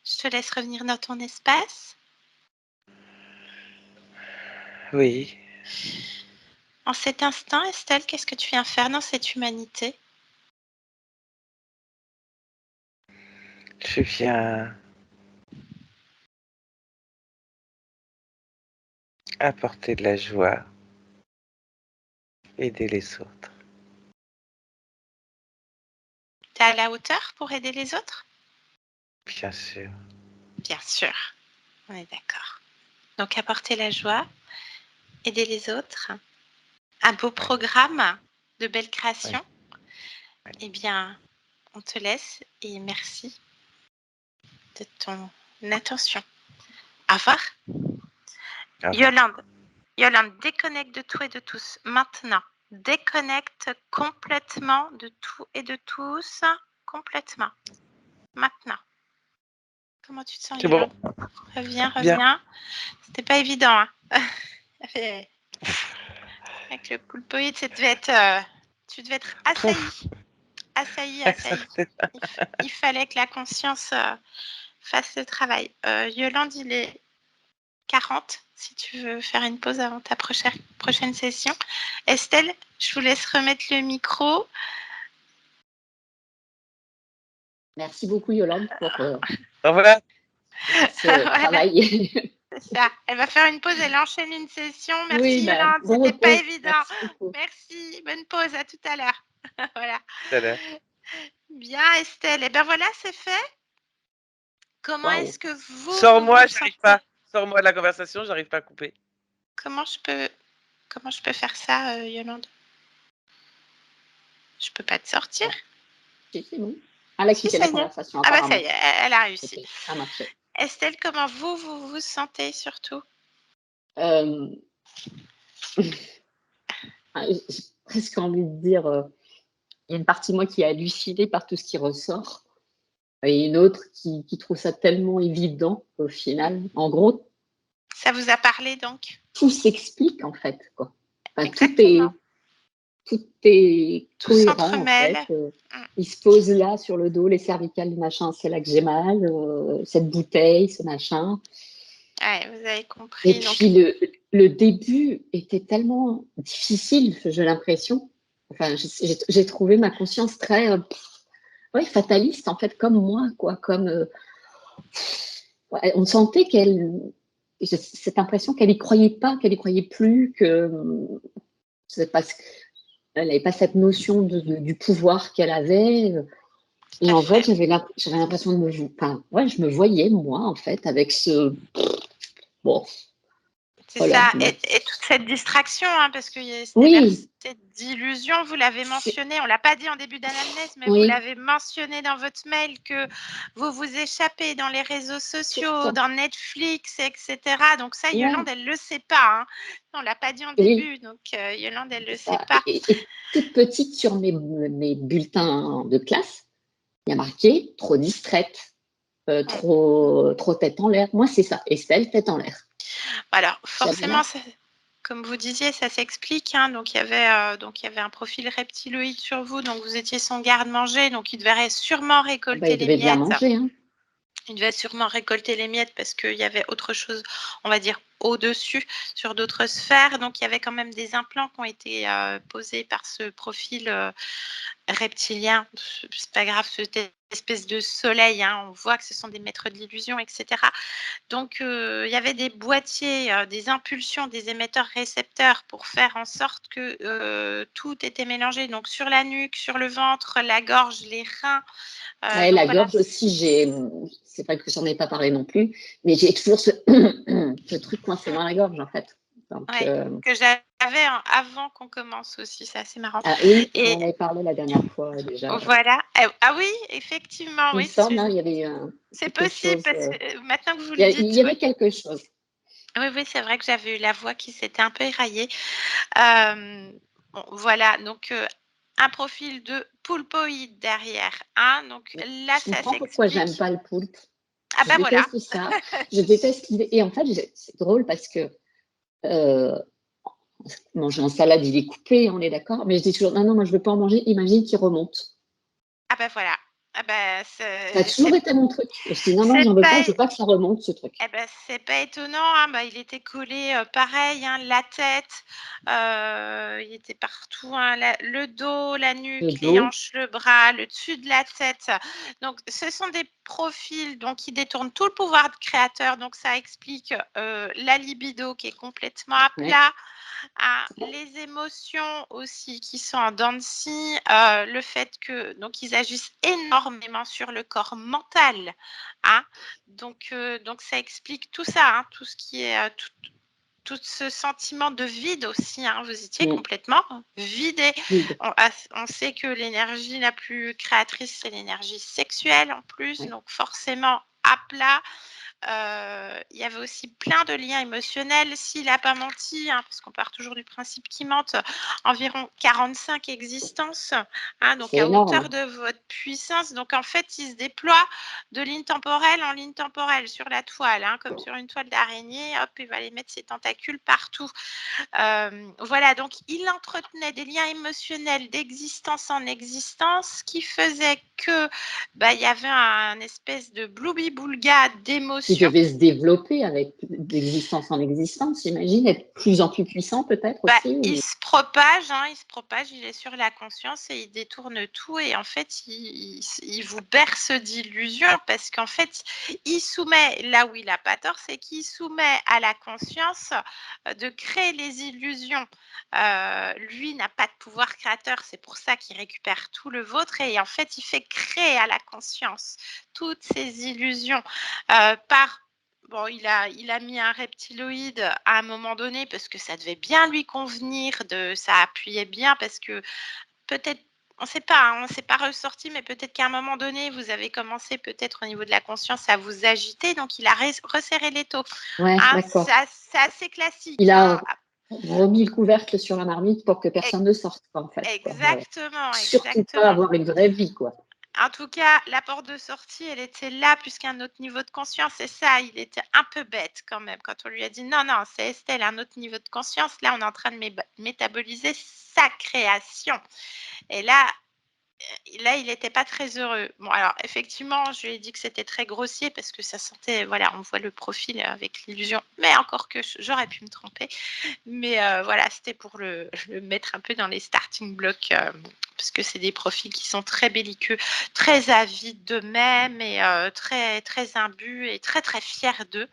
Je te laisse revenir dans ton espace. Oui. En cet instant, Estelle, qu'est-ce que tu viens faire dans cette humanité? Je viens apporter de la joie, aider les autres. Tu es à la hauteur pour aider les autres? Bien sûr. Bien sûr. On est d'accord. Donc, apporter la joie, aider les autres. Un beau programme de belle création. Oui. Eh bien, on te laisse et merci de ton attention. Au revoir. Au revoir. Yolande, déconnecte de tout et de tous maintenant. Déconnecte complètement de tout et de tous. Complètement. Maintenant. Comment tu te sens, C'est bon. Yolande? Reviens, Bien. reviens. C'était pas évident. Hein. Avec le poulpoïde, tu devais être Pouf. assailli. Il fallait que la conscience fasse le travail. Yolande, il est 40, si tu veux faire une pause avant ta prochaine session. Estelle, je vous laisse remettre le micro. Merci beaucoup, Yolande, pour Au revoir. ce Voilà, travail. c'est ça. Elle va faire une pause, elle enchaîne une session. Oui, Merci bah, Yolande, bon c'était pas repos. évident. Merci beaucoup. Merci, bonne pause, à tout à l'heure. Voilà. Tout à l'heure. Bien Estelle, et ben voilà, c'est fait. Comment Waouh. est-ce que vous Sors-moi, vous j'arrive sentez? pas. Sors-moi de la conversation, j'arrive pas à couper. Comment je peux faire ça, Yolande? Je peux pas te sortir? Si, c'est bon. Elle a Si, quitté ça la y est. conversation, Ah bah ça y apparemment. est, elle a réussi. Ok, ça a marché. Estelle, comment vous vous sentez surtout? Euh, J'ai presque envie de dire, il y a une partie de moi qui est hallucinée par tout ce qui ressort, et une autre qui trouve ça tellement évident au final. En gros, Ça vous a parlé donc? tout s'explique en fait, quoi. Enfin, Exactement. tout est Tout cohérent en s'entremêle. fait. Il se pose là sur le dos, les cervicales, le machin, c'est là que j'ai mal, cette bouteille, ce machin. Ouais, vous avez Et compris. Donc, puis le début était tellement difficile, j'ai l'impression. Enfin, j'ai trouvé ma conscience très ouais, fataliste, en fait, comme moi, quoi. Ouais, on sentait cette impression qu'elle y croyait pas, qu'elle y croyait plus, que c'est parce qu'elle n'avait pas cette notion du pouvoir qu'elle avait. Tout Et à en fait, fait. j'avais l'impression ouais, je me voyais, moi, en fait, avec bon, C'est voilà. ça, et toute cette distraction, hein, parce que c'était Oui, bercé d'illusions, vous l'avez mentionné, on ne l'a pas dit en début d'anamnèse, mais vous oui, l'avez mentionné dans votre mail que vous vous échappez dans les réseaux c'est sociaux, ça. dans Netflix, etc. Donc ça, Ouais, Yolande, elle ne le sait pas. Hein. On ne l'a pas dit en oui, début, donc Yolande, elle ne le c'est sait ça. pas. Et toute petite sur mes bulletins de classe, il y a marqué trop distraite, trop tête en l'air. Moi, c'est ça. Estelle, tête en l'air. Alors, J'avais forcément, là. comme vous disiez, ça s'explique. Hein. Donc, il y avait un profil reptiloïde sur vous. Donc, vous étiez son garde-manger. Donc, il devait sûrement Ah bah, récolter il les devait bien miettes. manger, hein. Il devait sûrement récolter les miettes parce qu'il y avait autre chose, on va dire, au-dessus, sur d'autres sphères. Donc, il y avait quand même des implants qui ont été posés par ce profil reptilien. C'est pas grave, cette espèce de soleil. Hein. On voit que ce sont des maîtres de l'illusion, etc. Donc, il y avait des boîtiers, des impulsions, des émetteurs-récepteurs pour faire en sorte que tout était mélangé. Donc, sur la nuque, sur le ventre, la gorge, les reins. Ouais, Donc, la voilà. gorge aussi, c'est vrai que j'en ai pas parlé non plus, mais j'ai toujours ce truc coincé dans la gorge, en fait. Donc, Ouais, que j'avais avant qu'on commence aussi, c'est assez marrant. ah oui, on Et en avait parlé la dernière fois déjà. voilà. Ah oui, effectivement, Il me oui, semble, hein, il y avait c'est quelque possible chose. parce que maintenant que vous le Il dites, y oui. avait quelque chose. Oui, oui, c'est vrai que j'avais eu la voix qui s'était un peu éraillée. Bon, voilà, donc un profil de poulpoïde derrière. Hein, donc là, Je ça comprends pourquoi j'aime s'explique. pas le poulpe. Ah Je ben voilà. déteste ça. Je déteste l'idée. Et en fait, c'est drôle parce que euh, manger en salade, il est coupé, on est d'accord. Mais je dis toujours, non, non, moi je veux pas en manger. Imagine qu'il remonte. Ah ben voilà. Ah ben, Ça a toujours été mon truc. Je dis, non, non, c'est j'en veux pas. pas Je veux pas que ça remonte ce truc. Eh ben, c'est pas étonnant, hein. Bah, il était collé, pareil, hein, la tête, il était partout, hein, le dos, la Le nuque, les dos, hanches, le bras, le dessus de la tête. Donc ce sont des profils donc qui détournent tout le pouvoir de créateur, donc ça explique, la libido qui est complètement à ouais. plat, hein, les émotions aussi qui sont en dents de scie, le fait que donc ils agissent énormément sur le corps mental, hein. Donc ça explique tout ça, hein, tout ce qui est tout ce sentiment de vide aussi. Hein, vous étiez Mm. complètement vidé. Vide. On sait que l'énergie la plus créatrice, c'est l'énergie sexuelle en plus, Ouais. donc forcément à plat. Il y avait aussi plein de liens émotionnels. S'il n'a pas menti, hein, parce qu'on part toujours du principe qu'il mente, environ 45 existences, hein, donc C'est à hauteur énorme. de votre puissance. Donc en fait, il se déploie de ligne temporelle en ligne temporelle sur la toile, hein, comme sur une toile d'araignée. Hop, il va aller mettre ses tentacules partout. Voilà, donc il entretenait des liens émotionnels d'existence en existence qui faisait que bah, il y avait un espèce de bloubi-boulga Qui d'émotions. devait se développer avec d'existence en existence, j'imagine, être de plus en plus puissant peut-être Bah, aussi. il Ou... se propage, hein, il se propage, il est sur la conscience et il détourne tout et en fait, il vous berce d'illusions parce qu'en fait, il soumet, là où il n'a pas tort, c'est qu'il soumet à la conscience de créer les illusions. Lui n'a pas de pouvoir créateur, c'est pour ça qu'il récupère tout le vôtre et en fait, il fait créer à la conscience toutes ces illusions par bon, il a mis un reptiloïde à un moment donné parce que ça devait bien lui convenir, ça appuyait bien parce que peut-être, on ne sait pas, hein, on ne s'est pas ressorti, mais peut-être qu'à un moment donné, vous avez commencé peut-être au niveau de la conscience à vous agiter, donc il a resserré l'étau. Ouais, Hein, d'accord. c'est assez classique. Il Hein. a remis le couvercle sur la marmite pour que E- personne ne sorte, quoi, en fait. Quoi. Exactement, Surtout pas exactement. avoir une vraie vie, quoi. En tout cas, la porte de sortie, elle était là puisqu'à un autre niveau de conscience. C'est ça, il était un peu bête quand même quand on lui a dit non, non, c'est Estelle, un autre niveau de conscience. Là, on est en train de métaboliser sa création. Et là, Là, il n'était pas très heureux. Bon, alors effectivement, je lui ai dit que c'était très grossier parce que ça sentait, voilà, on voit le profil avec l'illusion, mais encore que j'aurais pu me tromper. Mais voilà, c'était pour le mettre un peu dans les starting blocks parce que c'est des profils qui sont très belliqueux, très avides d'eux-mêmes et très, très imbus et très, très fiers d'eux.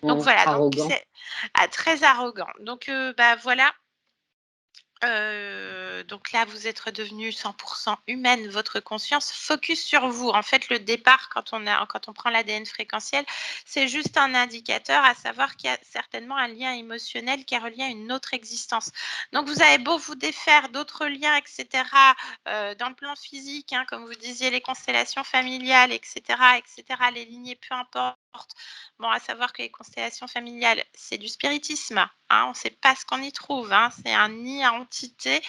Donc voilà, donc Arrogant. c'est très arrogant. Donc bah voilà. Donc là, vous êtes redevenue 100% humaine, votre conscience, focus sur vous. En fait, le départ, quand on prend l'ADN fréquentiel, c'est juste un indicateur à savoir qu'il y a certainement un lien émotionnel qui est relié à une autre existence. Donc, vous avez beau vous défaire d'autres liens, etc., dans le plan physique, hein, comme vous disiez, les constellations familiales, etc., les lignées, peu importe. Bon, à savoir que les constellations familiales, c'est du spiritisme. Hein, on ne sait pas ce qu'on y trouve. Hein, c'est un nid à entité.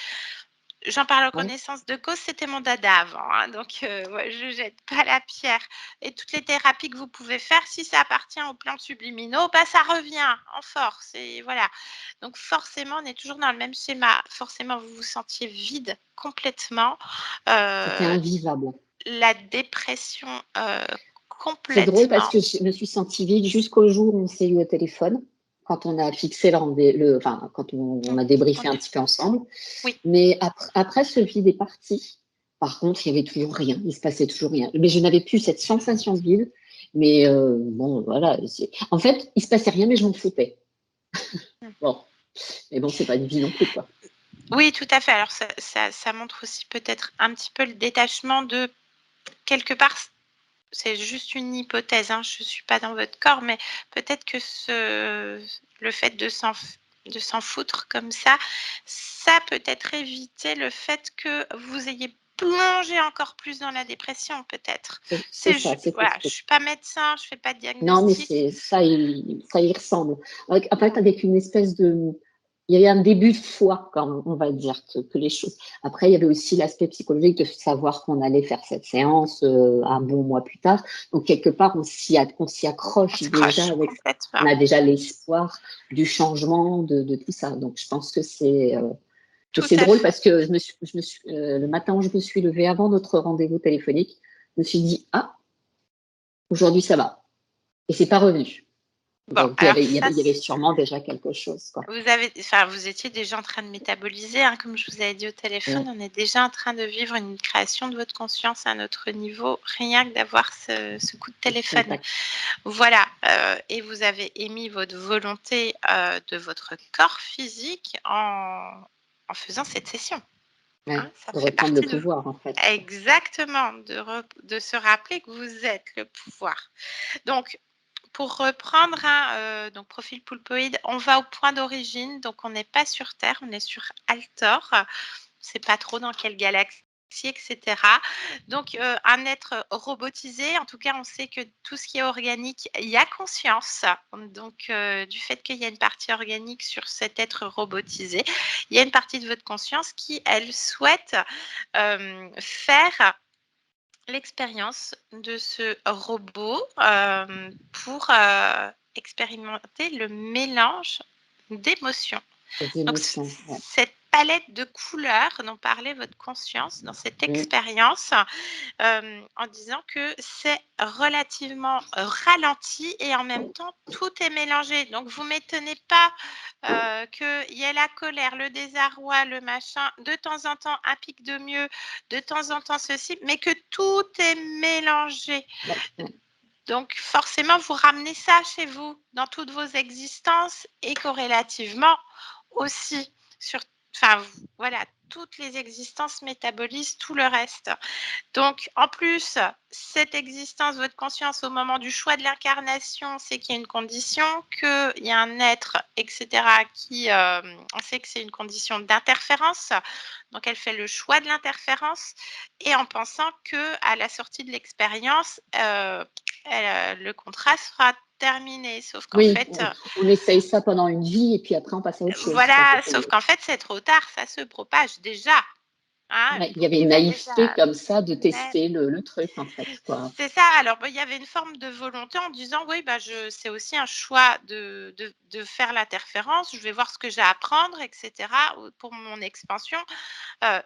J'en parle en Ouais. connaissance de cause, c'était mon dada avant. Hein, donc, ouais, je ne jette pas la pierre. Et toutes les thérapies que vous pouvez faire, si ça appartient aux plans subliminaux, bah, ça revient en force. Et voilà. Donc, forcément, on est toujours dans le même schéma. Forcément, vous vous sentiez vide complètement. C'était invivable. La dépression C'est drôle parce complètement. que je me suis sentie vide jusqu'au jour où on s'est eu au téléphone, quand on a fixé enfin, quand on a débriefé un petit peu ensemble. Oui. Mais après, ce vide est parti. Par contre, il n'y avait toujours rien, il se passait toujours rien. Mais je n'avais plus cette sensation de vide. Mais bon, voilà. En fait, il se passait rien, mais je m'en foutais. Bon, mais bon, c'est pas une vie non plus, quoi. Oui, tout à fait. Alors, ça montre aussi peut-être un petit peu le détachement de quelque part. C'est juste une hypothèse, hein, je ne suis pas dans votre corps, mais peut-être que le fait de s'en foutre comme ça peut-être éviter le fait que vous ayez plongé encore plus dans la dépression, peut-être. C'est ça, c'est Voilà, je ne possible. suis pas médecin, je ne fais pas de Non, mais diagnostic. ça y ressemble. En fait, avec une espèce de. Il y avait un début de foi, quand on va dire, que les choses. Après, il y avait aussi l'aspect psychologique de savoir qu'on allait faire cette séance un bon mois plus tard. Donc, quelque part, on s'y accroche On déjà. s'accroche complètement. On a déjà l'espoir du changement, de tout ça. Donc, je pense que c'est. Tout C'est à drôle fait. parce que le matin où je me suis levée avant notre rendez-vous téléphonique, je me suis dit, ah, aujourd'hui, ça va. Et c'est pas revenu. Bon, Donc, alors il y avait sûrement déjà quelque chose, quoi. vous étiez déjà en train de métaboliser, hein, comme je vous avais dit au téléphone, on est déjà en train de vivre une création de votre conscience à un autre niveau, rien que d'avoir ce coup de téléphone. Contact. Voilà, et vous avez émis votre volonté de votre corps physique en faisant cette session. Ouais, Hein, ça de fait reprendre le partie de pouvoir, en fait. exactement, de se rappeler que vous êtes le pouvoir. Donc, pour reprendre, hein, donc profil poulpoïde, on va au point d'origine, donc on n'est pas sur Terre, on est sur Altor. On ne sait pas trop dans quelle galaxie, etc. Donc un être robotisé, en tout cas on sait que tout ce qui est organique, il y a conscience. Donc du fait qu'il y a une partie organique sur cet être robotisé, il y a une partie de votre conscience qui, elle, souhaite faire l'expérience de ce robot pour expérimenter le mélange d'émotions. Les Donc, émotions. Ouais. cette palette de couleurs dont parlait votre conscience dans cette expérience, en disant que c'est relativement ralenti et en même temps tout est mélangé. Donc, vous ne m'étonnez pas qu'il y ait la colère, le désarroi, le machin, de temps en temps un pic de mieux, de temps en temps ceci, mais que tout est mélangé. Ouais. Donc, forcément, vous ramenez ça chez vous, dans toutes vos existences et corrélativement aussi sur, voilà, toutes les existences métabolisent tout le reste. Donc, en plus, cette existence, votre conscience au moment du choix de l'incarnation, c'est qu'il y a une condition, qu'il y a un être, etc., qui, on sait que c'est une condition d'interférence. Donc, elle fait le choix de l'interférence et en pensant qu'à la sortie de l'expérience, le contrat sera terminé. Sauf qu'en Oui, fait, on essaye ça pendant une vie et puis après, on passe à autre chose. voilà, sauf qu'en fait, c'est trop tard, ça se propage déjà. Hein, Ouais, il y avait beaucoup une ont naïveté déjà. comme ça de tester le truc, en fait, quoi. C'est ça. Alors, il y avait une forme de volonté en disant oui, c'est aussi un choix de faire l'interférence. Je vais voir ce que j'ai à apprendre, etc. pour mon expansion.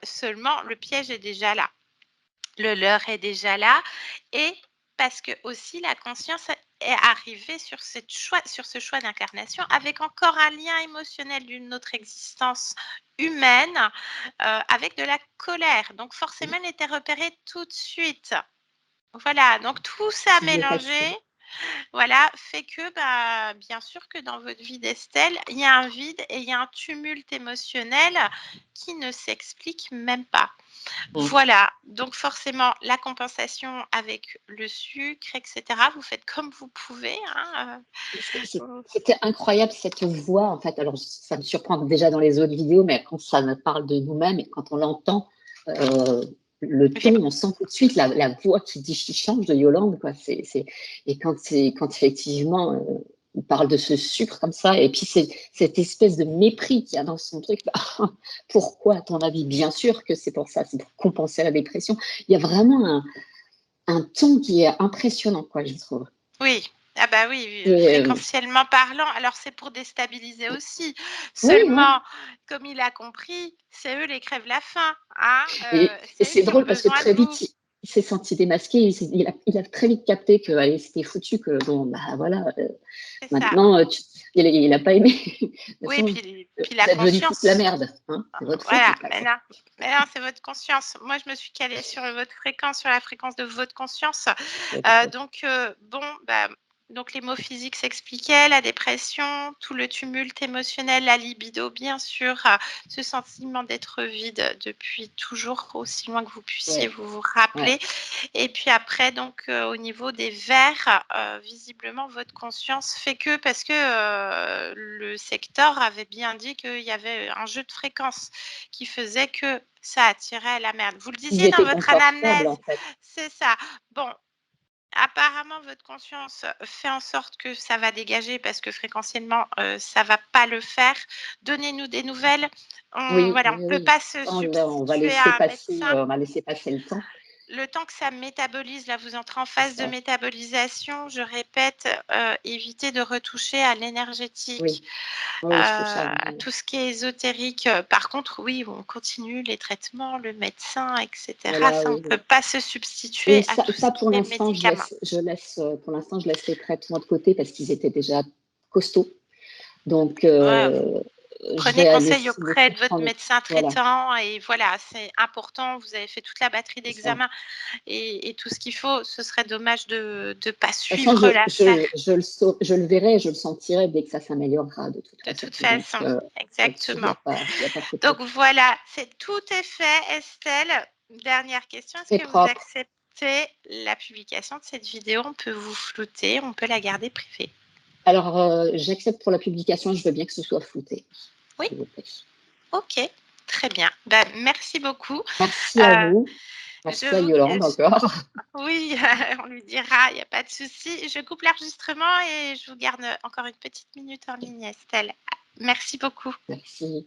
Seulement, le piège est déjà là. le leur est déjà là, et parce que aussi la conscience est arrivée sur ce choix d'incarnation avec encore un lien émotionnel d'une autre existence humaine, avec de la colère. Donc forcément, elle était repérée tout de suite. Voilà, donc tout ça C'est mélangé, facile. voilà, fait que, bah, bien sûr que dans votre vie d'Estelle, il y a un vide et il y a un tumulte émotionnel qui ne s'explique même pas. Mmh. Voilà, donc forcément, la compensation avec le sucre, etc., vous faites comme vous pouvez, hein, C'était incroyable cette voix, en fait. Alors, ça me surprend déjà dans les autres vidéos, mais quand ça me parle de nous-mêmes et quand on l'entend, le ton, on sent tout de suite la voix qui change de Yolande, quoi. Et quand effectivement, il parle de ce sucre comme ça, et puis cette espèce de mépris qu'il y a dans son truc. Bah, pourquoi, à ton avis? Bien sûr que c'est pour ça, c'est pour compenser la dépression. Il y a vraiment un ton qui est impressionnant, quoi, je trouve. oui. Ah bah oui, Et, fréquentiellement parlant, alors c'est pour déstabiliser aussi. oui, ouais. Seulement, comme il a compris, c'est eux les crèves la faim, hein, Et c'est eux c'est qui ont drôle parce que besoin très de vous. vite, il s'est senti démasqué. Il a très vite capté que allez, c'était foutu, que bon, bah voilà, C'est ça. maintenant, il n'a pas aimé. De toute Oui, façon, puis la vous êtes venu foutre la conscience. merde. Hein, c'est votre faute, Voilà, c'est pas grave. mais non, c'est votre conscience. Moi, je me suis calée sur votre fréquence, sur la fréquence de votre conscience. Donc, bon, bah, donc les mots physiques s'expliquaient, la dépression, tout le tumulte émotionnel, la libido, bien sûr, ce sentiment d'être vide depuis toujours, aussi loin que vous puissiez Ouais, vous rappeler. ouais. Et puis après, donc, au niveau des vers, visiblement, votre conscience fait que, parce que le secteur avait bien dit qu'il y avait un jeu de fréquences qui faisait que ça attirait la merde. Vous le Ils disiez dans étaient votre confortables, anamnèse, en fait. c'est ça. Bon, apparemment, votre conscience fait en sorte que ça va dégager parce que fréquentiellement, ça va pas le faire. Donnez-nous des nouvelles. Oui, Voilà, on oui, peut oui. pas se On va substituer laisser à un passer, médecin. on va laisser passer le temps. Le temps que ça métabolise, là, vous entrez en C'est phase de ça. métabolisation. Je répète, évitez de retoucher à l'énergétique, Oui, oui, je trouve ça normal. tout ce qui est ésotérique. Par contre, oui, on continue les traitements, le médecin, etc. Voilà, Ça, on oui, ne oui. peut pas se substituer Oui, à tout ce ça pour qui est l'instant, médicaments. pour l'instant, je laisse les traitements de côté parce qu'ils étaient déjà costauds. Donc, Ouais, je prenez vais conseil laisser auprès de votre s'en occuper. médecin Voilà. traitant et voilà, c'est important. Vous avez fait toute la batterie C'est ça. De d'examens et tout ce qu'il faut. Ce serait dommage de ne pas toute façon, suivre l'affaire. je le verrai, je le sentirai dès que ça s'améliorera, de toute De façon. toute Donc, façon, là-dessus, exactement. il y a pas Donc photo. voilà, tout est fait, Estelle. Dernière question, est-ce C'est que vous propre. acceptez la publication de cette vidéo? On peut vous flouter, on peut la garder privée. Alors, j'accepte pour la publication, je veux bien que ce soit flouté, Oui, s'il vous plaît. ok, très bien. Ben, merci beaucoup. Merci à Euh, vous. je Merci à vous... Yolande encore. Oui, on lui dira, il n'y a pas de souci. Je coupe l'enregistrement et je vous garde encore une petite minute en ligne, Estelle. Merci beaucoup. Merci.